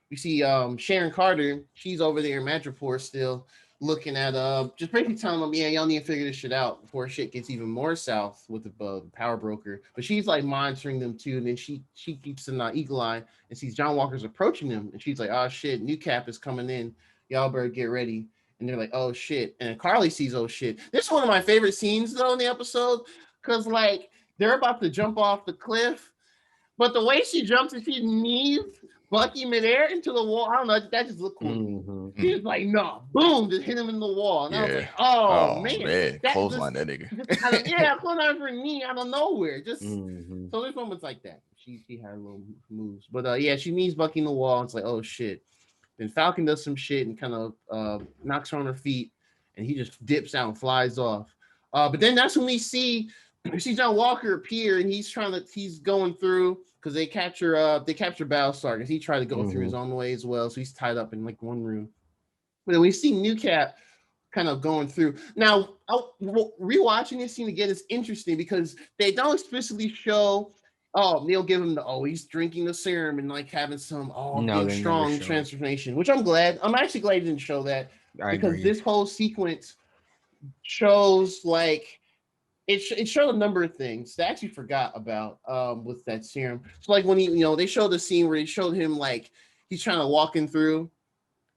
you see Sharon Carter. She's over there in Madripoor still. Looking at just basically telling them, yeah, y'all need to figure this shit out before shit gets even more south with the power broker. But she's like monitoring them too, and then she keeps an eagle eye and sees John Walker's approaching them, and she's like, oh shit, New Cap is coming in, y'all better get ready. And they're like, oh shit, and Carly sees, oh shit. This is one of my favorite scenes though in the episode, because like they're about to jump off the cliff, but the way she jumps and she knees Bucky midair into the wall. I don't know. That just looked cool. He was like, no, boom, just hit him in the wall. And I was like, oh man. Clothesline that nigga. Yeah, clothesline for knee out of nowhere. Just so there's moments like that. She had little moves. But yeah, she knees Bucky in the wall. And it's like, oh shit. Then Falcon does some shit and kind of knocks her on her feet, and he just dips out and flies off. But then that's when we see you see John Walker appear, and he's going through because they capture Battlestar because he tried to go through his own way as well, so he's tied up in like one room. But then we see New Cap kind of going through. Now, rewatching this scene again is interesting because they don't explicitly show. Oh, they'll give him he's drinking the serum and like having some big strong transformation, which I'm glad. I'm actually glad he didn't show that because this whole sequence shows like it showed a number of things that I actually forgot about with that serum. So like when they showed the scene where they showed him like he's trying to walk in through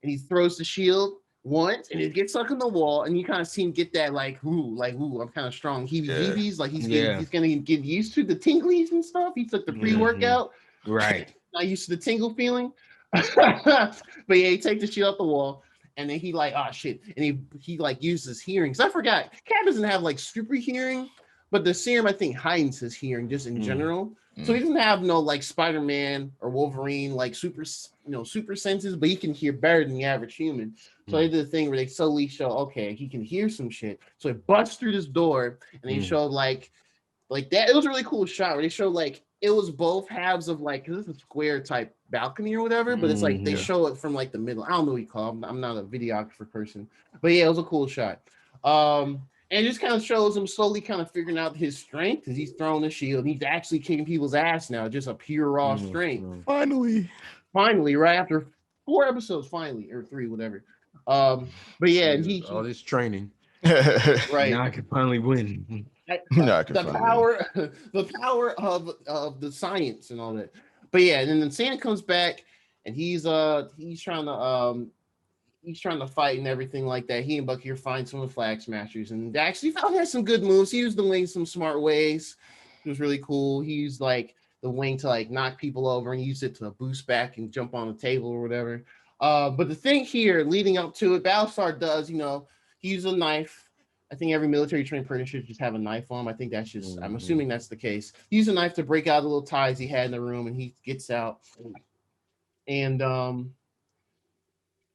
and he throws the shield once and it gets stuck in the wall and you kind of see him get that like ooh, I'm kind of strong heebie-jeebies, like he's gonna get used to the tinglies and stuff. He took the pre-workout, right? Not used to the tingle feeling. But yeah, he takes the shield off the wall and then he like shit, and he like uses hearing. Because I forgot, Cap doesn't have like super hearing, but the serum I think heightens his hearing just in general. So he doesn't have no like Spider-Man or Wolverine like super senses, but he can hear better than the average human. So they did the thing where they slowly show, okay, he can hear some shit. So it busts through this door, and they showed like that. It was a really cool shot where they showed like it was both halves of like, because it's a square type balcony or whatever, but it's like they show it from like the middle. I don't know what you call it. I'm not a videographer person, but yeah, it was a cool shot. And it just kind of shows him slowly kind of figuring out his strength because he's throwing the shield. He's actually kicking people's ass now, just a pure raw strength. Finally, right after 4 episodes, finally, or 3, whatever. But yeah, all this training, right? Now I can finally win. The power of the science and all that. But yeah, and then Sand comes back and he's trying to fight and everything like that. He and Bucky are fighting some of the Flag Smashers, and actually Falcon has some good moves. He used the wing some smart ways. It was really cool. He used like the wing to like knock people over and use it to boost back and jump on the table or whatever. But the thing here leading up to it, Battlestar does, he uses a knife. I think every military trained person should just have a knife on him. I think that's just, I'm assuming that's the case. He used a knife to break out the little ties he had in the room, and he gets out. And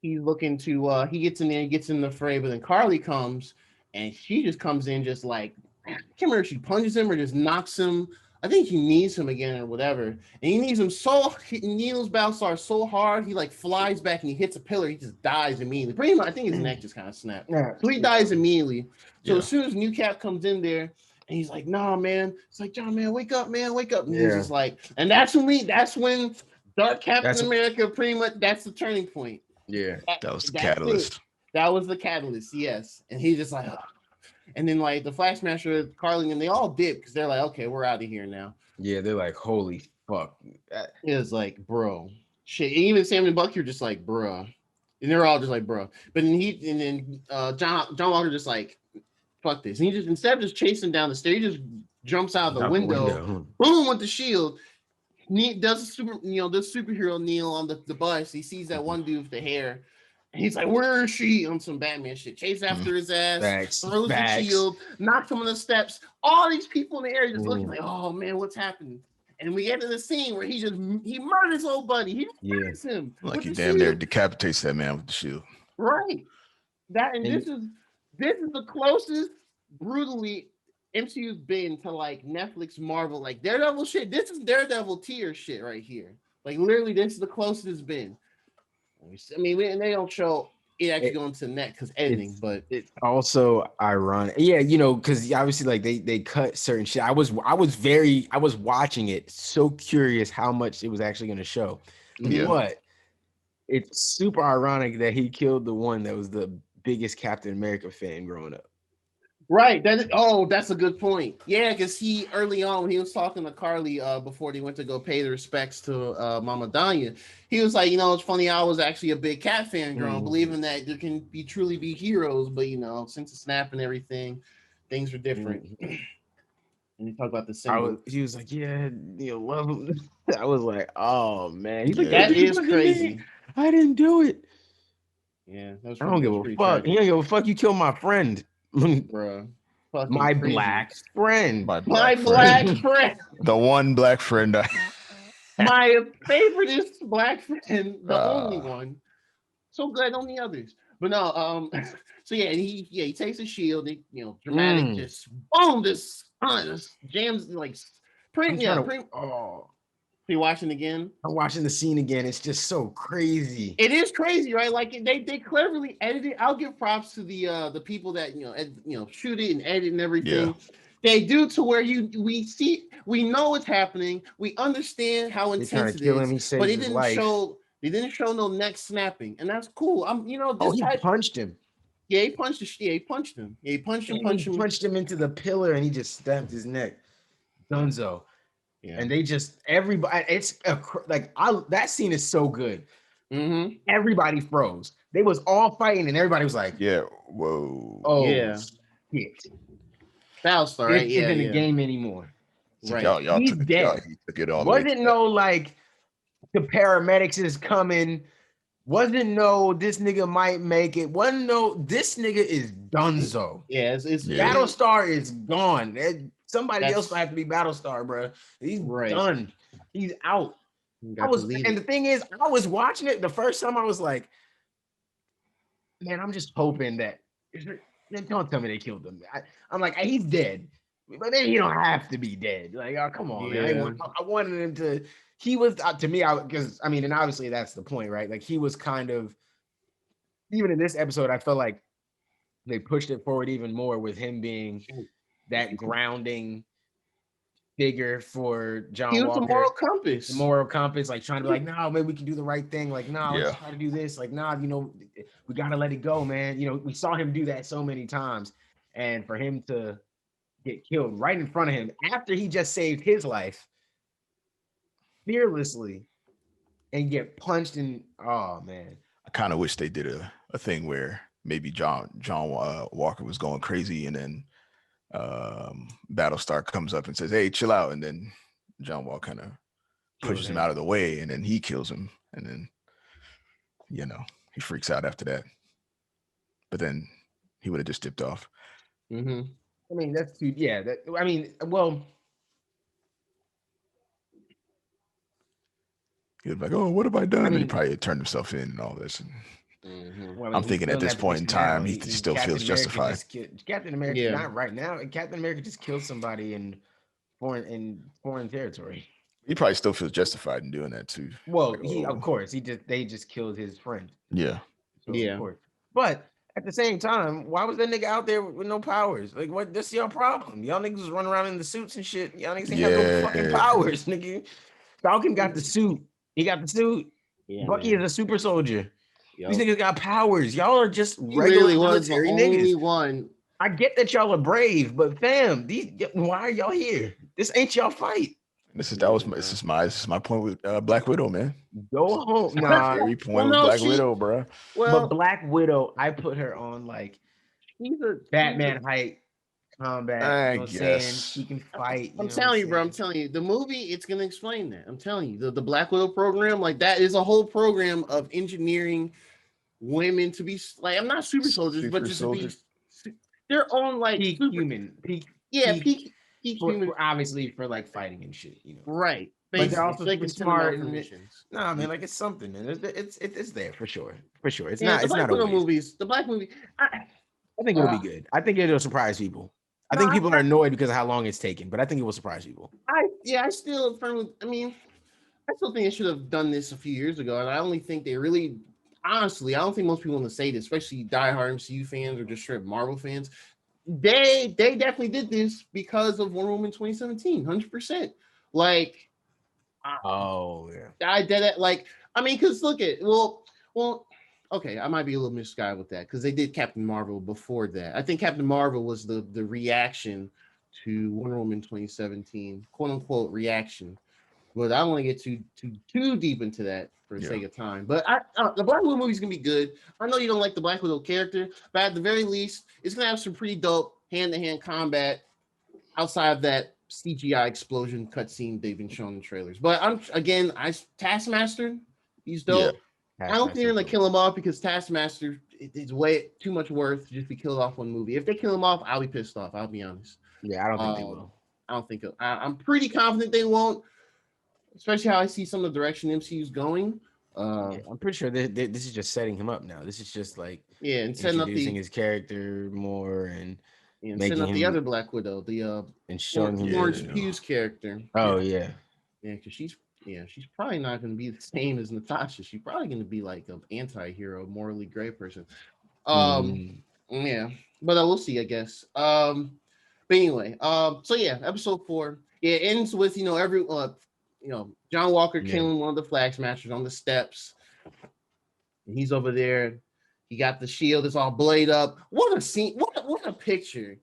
he's looking to he gets in there, he gets in the fray, but then Carly comes and she just comes in just like, I can't remember if she punches him or just knocks him. I think he knees him again or whatever. And he knees him he kneels Battlestar so hard he like flies back and he hits a pillar, he just dies immediately. Pretty much I think his neck just kind of snapped. So he dies immediately. So as soon as New Cap comes in there and he's like, nah, man. It's like, John, man, wake up, man, wake up. And he's just like, and that's when Dark Captain America pretty much, that's the turning point. Yeah, that was the catalyst. That was the catalyst, yes. And he's just like, ugh. And then like the Flag Smasher, Carly, and they all dip because they're like, okay, we're out of here now. Yeah, they're like, holy fuck. It was like, bro, shit. And even Sam and Bucky are just like, bro, and they're all just like, bro. But then John Walker just like, fuck this. And he just, instead of just chasing down the stairs, he just jumps out of the window, boom, with the shield. Does superhero kneel on the bus. He sees that one dude with the hair. And he's like, where is she? On some Batman shit. Chase after his ass, throws the shield, knocks him on the steps. All these people in the area just looking like, oh man, what's happening? And we get to the scene where he murders old buddy. He murders him. Like he damn near decapitates that man with the shield. Right. This is the closest brutally MCU's been to like Netflix Marvel, like Daredevil shit. This is Daredevil tier shit right here. Like literally, this is the closest it's been. I mean, they don't show it actually going to the net because editing, but it's also ironic. Yeah, because obviously, like they cut certain shit. I was watching it, so curious how much it was actually going to show. Yeah. But it's super ironic that he killed the one that was the biggest Captain America fan growing up. Right. That's a good point. Yeah, because he early on when he was talking to Carly before they went to go pay the respects to Mama Danya, he was like, it's funny, I was actually a big Cat fan growing up, believing that there can truly be heroes, but since the snap and everything, things are different. And he talked about the symbol. He was like, yeah, love him. I was like, oh man, he's like, that is crazy. I didn't do it. Yeah, I don't give a fuck. He don't give a fuck. You killed my friend. Bruh. My black friend. My black friend. The one black friend. My favoriteest black friend. The only one. So glad on the others. But no, so yeah, he takes the shield, dramatic, just boom, this jams like print. Oh, you watching again? I'm watching the scene again. It's just so crazy. It is crazy, right? Like they cleverly edited. I'll give props to the people that shoot it and edit and everything. Yeah. They do to where we know what's happening. We understand how intense it is, but it didn't show. They didn't show no neck snapping, and that's cool. He punched him. Yeah, he punched he punched him. Yeah, he punched him into the pillar, and he just stabbed his neck. Dunzo. Yeah. And they just everybody. That scene is so good. Mm-hmm. Everybody froze. They was all fighting, and everybody was like, "Yeah, whoa, oh yeah, shit." Battlestar, right? Isn't a game anymore. Right. Y'all He's took dead. He took it all. Wasn't no like the paramedics is coming. Wasn't no this nigga might make it. Wasn't no this nigga is donezo. Yeah, it's Battlestar is gone. Somebody else gonna have to be Battlestar, bro. He's done. He's out. And the thing is, I was watching it the first time. I was like, man, I'm just hoping that. Don't tell me they killed him. I'm like, he's dead, but then he don't have to be dead. Like, oh, come on, man. I wanted him to. He was to me, because and obviously that's the point, right? Like he was kind of, even in this episode, I felt like they pushed it forward even more with him being that grounding figure for John Walker. The moral compass. The moral compass, like trying to be like, no, maybe we can do the right thing. Like, no, let's try to do this. Like, nah, we gotta let it go, man. We saw him do that so many times. And for him to get killed right in front of him after he just saved his life fearlessly and get punched in, oh man. I kind of wish they did a thing where maybe John Walker was going crazy, and then Battlestar comes up and says, "Hey, chill out," and then John Walker kind of pushes him out of the way, and then he kills him, and then he freaks out after that. But then he would have just dipped off. Mm-hmm. I mean, that's too. Yeah. Well. He was like, "Oh, what have I done?" And he probably turned himself in and all this. And well, I'm thinking at this point in time, he still feels justified. Captain America, not right now. Captain America just killed somebody in foreign territory. He probably still feels justified in doing that too. Well, of course, they just killed his friend. Yeah. So, of course. But at the same time, why was that nigga out there with no powers? Like, what? That's your problem. Y'all niggas was running around in the suits and shit. Y'all niggas ain't have no fucking powers, nigga. Falcon got the suit. He got the suit. Yeah, Bucky is a super soldier. These niggas got powers. Y'all are just regular military niggas. One. I get that y'all are brave, but fam, why are y'all here? This ain't y'all fight. This is my point with Black Widow, man. Go home. Nah, point with Black Widow, bro. Well, but Black Widow, I put her on like Batman height combat. I guess she can fight. I'm telling you, bro. I'm telling you, the movie it's gonna explain that. I'm telling you, the Black Widow program, like that is a whole program of engineering women to be like, I'm not super soldiers, but just to be their own like peak human, peak human, obviously for like fighting and shit, right? But they're also like smart. Nah, man, like it's something, and it's there for sure. It's not. It's not movies. The Black movie. I think it'll be good. I think it'll surprise people. I think people are annoyed because of how long it's taken, but I think it will surprise people. I still think they should have done this a few years ago, and I only think they really, honestly, I don't think most people want to say this, especially diehard MCU fans or just straight Marvel fans. They definitely did this because of Wonder Woman 2017, 100%. Like, oh yeah, I did it. Like, I mean, because look at well. Okay, I might be a little misguided with that because they did Captain Marvel before that. I think Captain Marvel was the reaction to Wonder Woman 2017, quote unquote reaction. But I don't want to get too deep into that for the sake of time. But the Black Widow movie is gonna be good. I know you don't like the Black Widow character, but at the very least, it's gonna have some pretty dope hand-to-hand combat outside of that CGI explosion cutscene they've been showing in trailers. But Taskmaster, he's dope. Yeah. I don't think they're gonna kill him off because Taskmaster is way too much worth to just be killed off one movie. If they kill him off, I'll be pissed off. I'll be honest. Yeah, I don't think they will. I don't think I'm pretty confident they won't, especially how I see some of the direction MCU's going. I'm pretty sure this is just setting him up now. This is just like and setting up introducing his character more and setting up him, the other Black Widow, and showing him Florence Pugh's character. Oh yeah, because she's probably not going to be the same as Natasha. She's probably going to be like an anti-hero, morally gray person. Yeah, but we'll see, I guess. But anyway, so yeah, episode 4. It ends with John Walker killing one of the Flag Smashers on the steps. And he's over there. He got the shield. It's all blade up. What a scene! What a picture!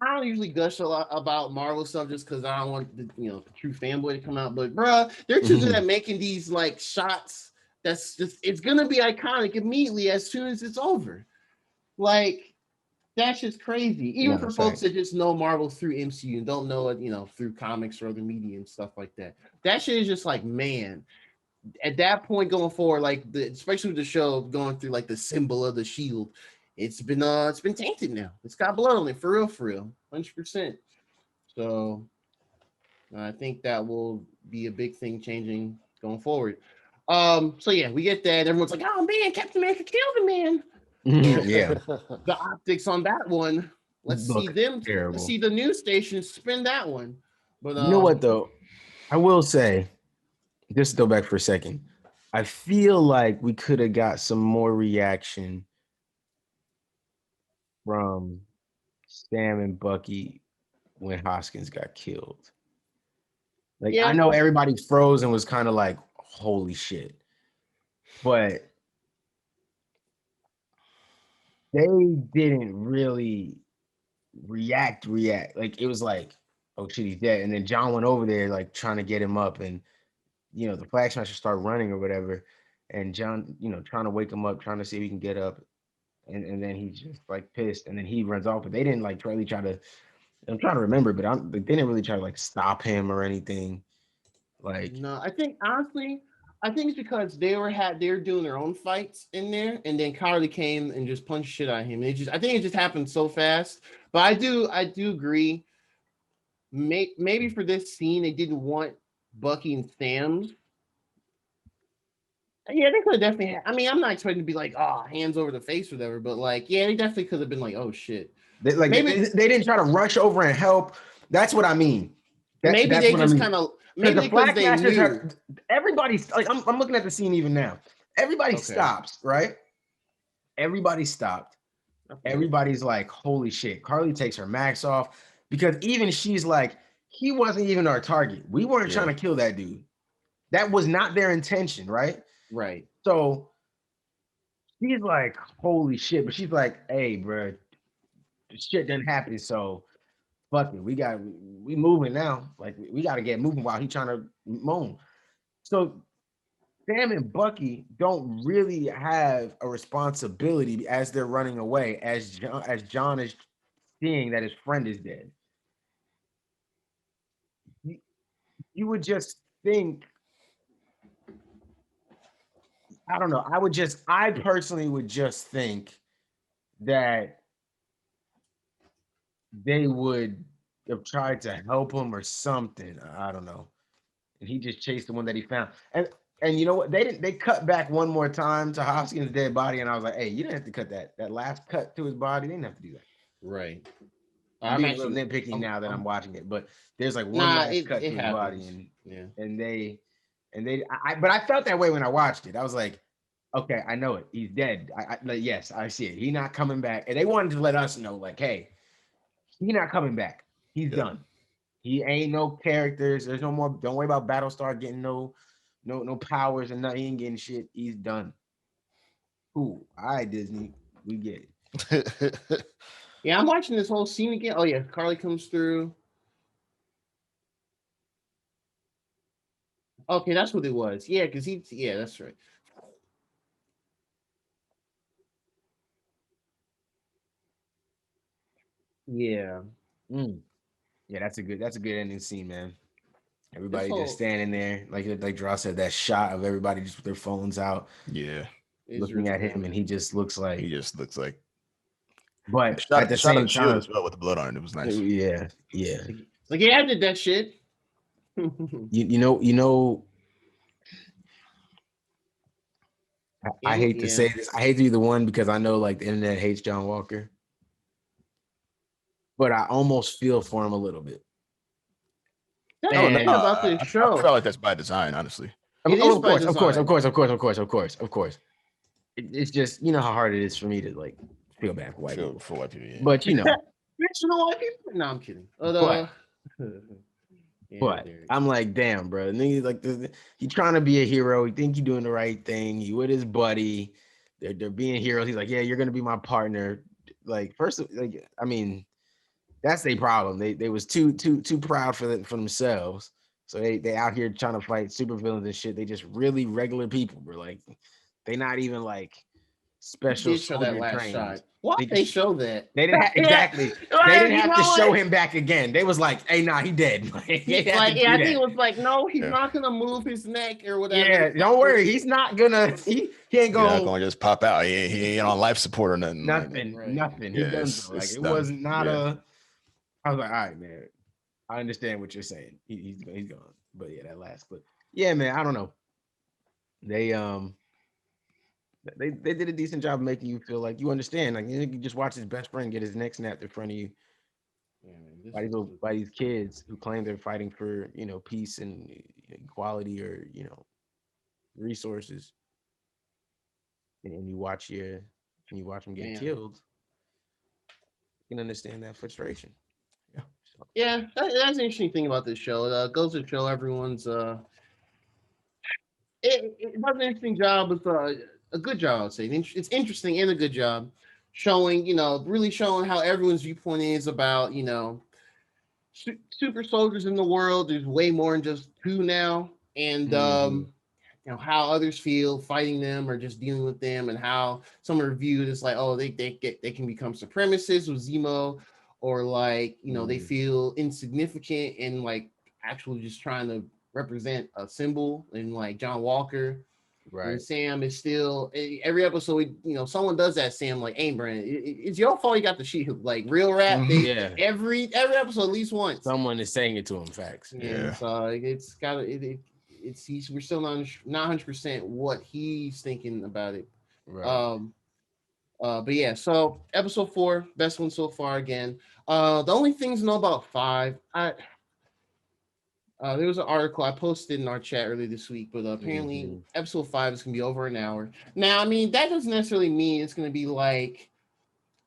I don't usually gush a lot about Marvel stuff just because I don't want the true fanboy to come out. But bruh, they're too good at making these like shots. That's just it's gonna be iconic immediately as soon as it's over. Like that's just crazy. Even for folks that just know Marvel through MCU and don't know it, through comics or other media and stuff like that. That shit is just like, man. At that point going forward, like especially with the show going through like the symbol of the shield, it's been tainted now. It's got blood on it for real, 100%. So I think that will be a big thing changing going forward. So yeah, we get that. Everyone's like, oh man, Captain America killed a man. Yeah. The optics on that one. Let's see the news stations spin that one. But you know what though? I will say, just to go back for a second, I feel like we could have got some more reaction from Sam and Bucky when Hoskins got killed. Like, I know everybody froze and was kind of like, holy shit. But they didn't really react. Like, it was like, oh shit, he's dead. And then John went over there, like, trying to get him up. And, the Flag Smashers start running or whatever. And John, trying to wake him up, trying to see if he can get up. And then he's just, like, pissed. And then he runs off. But they didn't, like, really try to... I'm trying to remember, but they didn't really try to, like, stop him or anything. Like... No, I think, honestly... I think it's because they were doing their own fights in there, and then Carly came and just punched shit out of him. I think it just happened so fast. But I do agree. Maybe for this scene, they didn't want Bucky and Sam's. Yeah, they could have definitely. I'm not expecting to be like, oh, hands over the face or whatever, but like, yeah, they definitely could have been like, oh shit. They didn't try to rush over and help. That's what I mean. Maybe they just kind of. Maybe the Flag Smashers everybody's like, I'm looking at the scene even now. Everybody stops, right? Everybody stopped. Okay. Everybody's like, holy shit. Carly takes her mask off because even she's like, he wasn't even our target. We weren't trying to kill that dude. That was not their intention, right? Right. So she's like, holy shit. But she's like, hey, bro, shit didn't happen. So fuck it, we moving now. Like we got to get moving while he's trying to moan. So Sam and Bucky don't really have a responsibility as they're running away, as John is seeing that his friend is dead. You would just think, I don't know. I personally would just think that they would have tried to help him or something. I don't know. And he just chased the one that he found. And you know what? They cut back one more time to Hoskins' dead body, and I was like, hey, you didn't have to cut that last cut to his body. They didn't have to do that. Right. I'm being a little nitpicky now that I'm watching it, but there's like one last cut to his body, but I felt that way when I watched it. I was like, okay, I know it. He's dead. Yes, I see it. He's not coming back. And they wanted to let us know, like, hey, he's not coming back. He's done. He ain't no characters. There's no more. Don't worry about Battlestar getting no powers and nothing. He ain't getting shit. He's done. Cool. All right, Disney. We get it. Yeah, I'm watching this whole scene again. Oh yeah, Carly comes through. Okay, that's what it was. Yeah, because that's right. Yeah. Yeah, that's a good ending scene, man. Everybody just standing there, like Draw said, that shot of everybody just with their phones out. Yeah. Looking at him, and he just looks like. But at the same time, as well with the blood on it, it was nice. Yeah. Like, yeah, I did that shit. you know I hate to say this. I hate to be the one because I know like the internet hates John Walker, but I almost feel for him a little bit. No, nothing about this show. I feel like that's by design, honestly. Of course. It's just, you know how hard it is for me to like feel bad for white people. For white people, yeah. But you know, white people. No, I'm kidding. But I'm like, damn, bro. Nigga, like, he trying to be a hero. He think he doing the right thing. He with his buddy. They're being heroes. He's like, yeah, you're gonna be my partner. Like, first, like, I mean, that's their problem. They was too proud for themselves. So they out here trying to fight supervillains and shit. They just really regular people, bro. Like, they not even like special soldier trained. Why they show that? They didn't exactly. They didn't have to show him back again. They was like, "Hey, nah, he dead." I think it was like, "No, he's not gonna move his neck or whatever." Yeah, don't worry, he's not gonna. He ain't gonna just pop out. He ain't on life support or nothing. Nothing. He doesn't. Like it was not a. I was like, all right, man. I understand what you're saying. He's gone. But yeah, that last clip. Yeah, man. I don't know. They did a decent job of making you feel like you understand. Like you just watch his best friend get his neck snapped in front of you. Yeah, by these kids who claim they're fighting for, you know, peace and equality or, you know, resources. And you watch them get killed. You can understand that frustration. Yeah, that's an interesting thing about this show. It goes to show everyone's it does an interesting job with a good job, I would say. It's interesting and a good job showing, you know, really showing how everyone's viewpoint is about, you know, super soldiers in the world. There's way more than just two now. And, you know, how others feel fighting them or just dealing with them, and how some are viewed as like, oh, they can become supremacists with Zemo, or like, you know, they feel insignificant and like actually just trying to represent a symbol, and like John Walker. Right. And Sam is still every episode, you know, someone does that. Sam like, hey, Brandon, it's your fault you got the sheet. Like real rap. Every episode at least once. Someone is saying it to him. Facts. Yeah. So it's got we're still not 100% what he's thinking about it. Right. But yeah, so episode 4, best one so far again. The only things to know about 5, there was an article I posted in our chat earlier this week, but apparently episode 5 is gonna be over an hour. Now, I mean, that doesn't necessarily mean it's gonna be like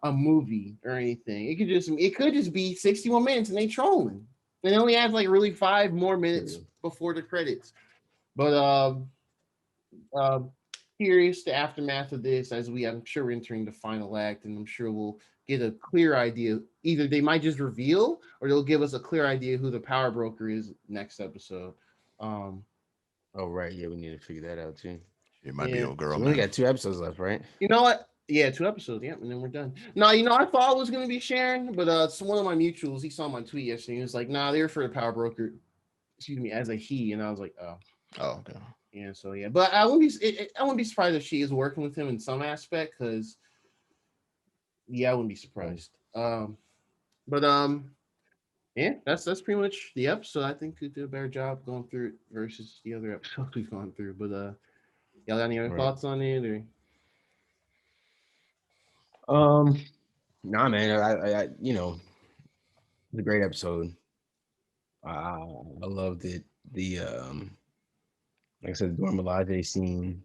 a movie or anything. It could just be 61 minutes and they trolling. And it only adds like really 5 more minutes before the credits. But curious the aftermath of this, as I'm sure we're entering the final act, and I'm sure we'll get a clear idea. Either they might just reveal, or they'll give us a clear idea who the power broker is next episode. Oh right, yeah, we need to figure that out too. It might be a girl. So we only got 2 episodes left, right? You know what? Yeah, 2 episodes. Yeah, and then we're done. No, you know, I thought it was gonna be Sharon, but one of my mutuals, he saw my tweet yesterday. He was like, "Nah, they refer to power broker, excuse me, as a he," and I was like, "Oh, okay." Yeah, so yeah, but I wouldn't be surprised if she is working with him in some aspect, because I wouldn't be surprised. Yeah, that's pretty much the episode. I think we did a better job going through it versus the other episodes we've gone through. But y'all got any other thoughts on it? Or nah, man, I you know, it's a great episode. I loved it. The like I said, the Dora Milaje scene,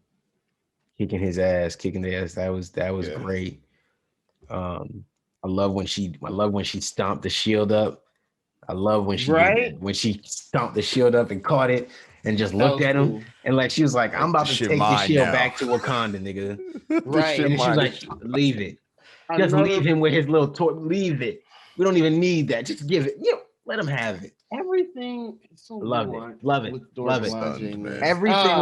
kicking their ass. That was great. I love when she stomped the shield up. I love when she stomped the shield up and caught it and just looked at him and like she was like, "I'm about to take the shield back to Wakanda, nigga." Right? And she was like, "Leave it. Just leave him with his little toy. Leave it. We don't even need that. Just give it. Let him have it." Everything is so love it. Everything with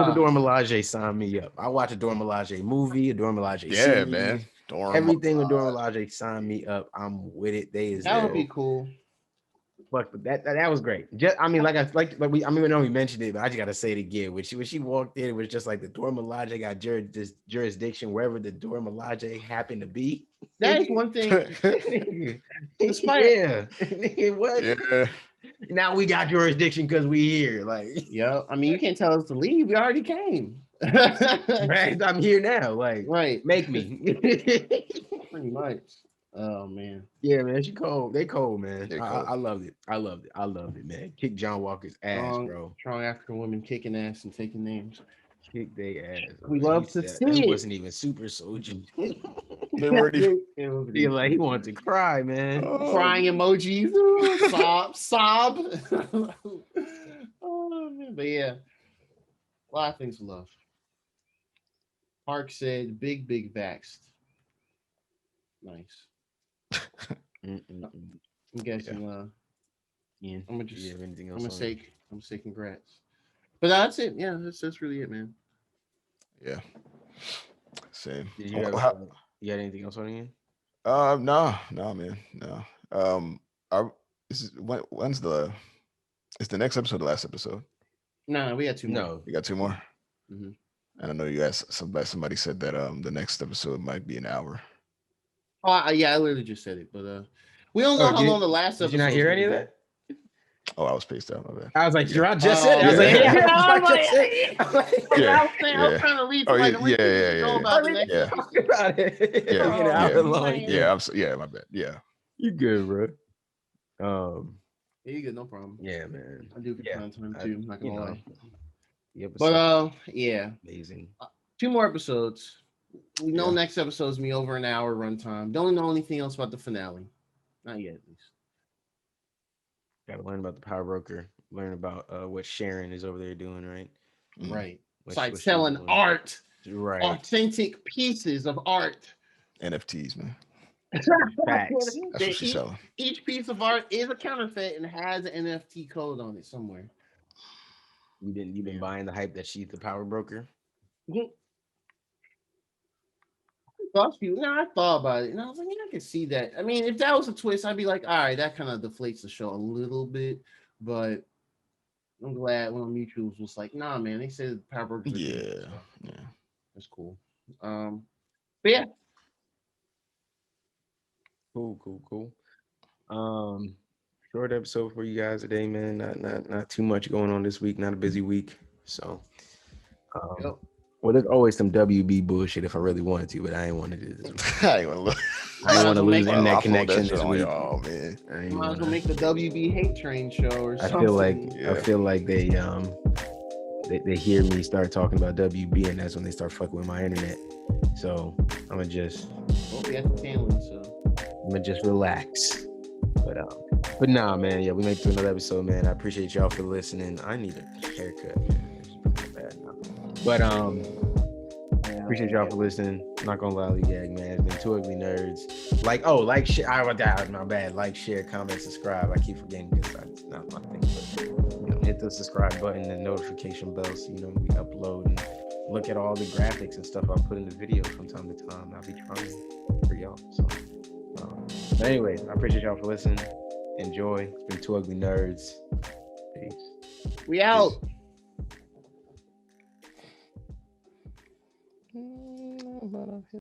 the Dora Milaje signed me up. I watch a Dora Milaje movie, a Dora Milaje series. Man. Everything with Dora Milaje signed me up. I'm with it. That would be cool. But that was great. Just I mean, we know we mentioned it, but I just gotta say it again. When she walked in, it was just like the Dora Milaje got jurisdiction wherever the Dora Milaje happened to be. That is one thing. Yeah. Now we got jurisdiction because we here. Like, I mean, you can't tell us to leave. We already came. Right, I'm here now. Like, right, make me. pretty much. Oh man, Yeah, man, she cold. They cold, man. They I, cold. I loved it. I loved it. I loved it, man. Kick John Walker's ass, bro. strong African women kicking ass and taking names. Kick they ass. We love to That see it. wasn't even super soldier. They weren't even. He like he wanted to cry, man. Crying emojis. Ooh, sob. Oh man, but yeah, a lot of things to love. Park said, "Big vaxxed." Nice. I'm guessing. Ian, I'm gonna do you have anything I'm else? gonna say congrats. But that's it. Yeah, that's really it, man. Yeah. Same. Did you got anything else on Ian? No, man, no. When's the? Is the next episode the last episode? No, we got two more. No, We got two more. Mm-hmm. And I know you guys. Somebody said that the next episode might be an hour. Oh yeah, I literally just said it, but we don't know how long the last episode. Did you not hear any of that? Oh, I was spaced out. My bad. I was like, Gerard just said it. I was like, yeah. I was trying to lead to like yeah. about the next Talk about it. Yeah, my bad. Yeah. You good, bro? Yeah, you good, no problem. Yeah, man. I do get time too. I'm not gonna lie. But yeah, amazing. 2 more episodes. We know Yeah. next episode's gonna be over an hour runtime. Don't know anything else about the finale. Not yet, at least. Got to learn about the power broker. Learn about what Sharon is over there doing, right? Right. What selling art, right? Authentic pieces of art. NFTs, man. Facts. That's what she's selling. Each piece of art is a counterfeit and has an NFT code on it somewhere. You've been buying the hype that she's the power broker. I thought about it and I was like, yeah, I can see that. I mean, if that was a twist, I'd be like, all right, that kind of deflates the show a little bit. But I'm glad one of the mutuals was like, nah, man, they said power brokers. Yeah. That's cool. But yeah. Cool. Short episode for you guys today, man. Not too much going on this week. Not a busy week. So well, there's always some WB bullshit if I really wanted to, but I ain't wanted to this week. I ain't want to lose internet connection this week. Oh man, might as well make the WB hate train show or something. I feel like they hear me start talking about WB, and that's when they start fucking with my internet. So I'm gonna just relax. But nah, man. Yeah, we made it through another episode, man. I appreciate y'all for listening. I need a haircut, man. It's bad now. But appreciate y'all for listening. I'm not gonna lie, gag, man. It's been 2 Ugly Nerds. Like, share. My bad. Like, share, comment, subscribe. I keep forgetting this. It's not my thing. But hit the subscribe button and notification bell so we upload and look at all the graphics and stuff I put in the video from time to time. I'll be trying for y'all. So, but anyways, I appreciate y'all for listening. Enjoy. It's been 2 Ugly Nerds. Peace. We out. Peace.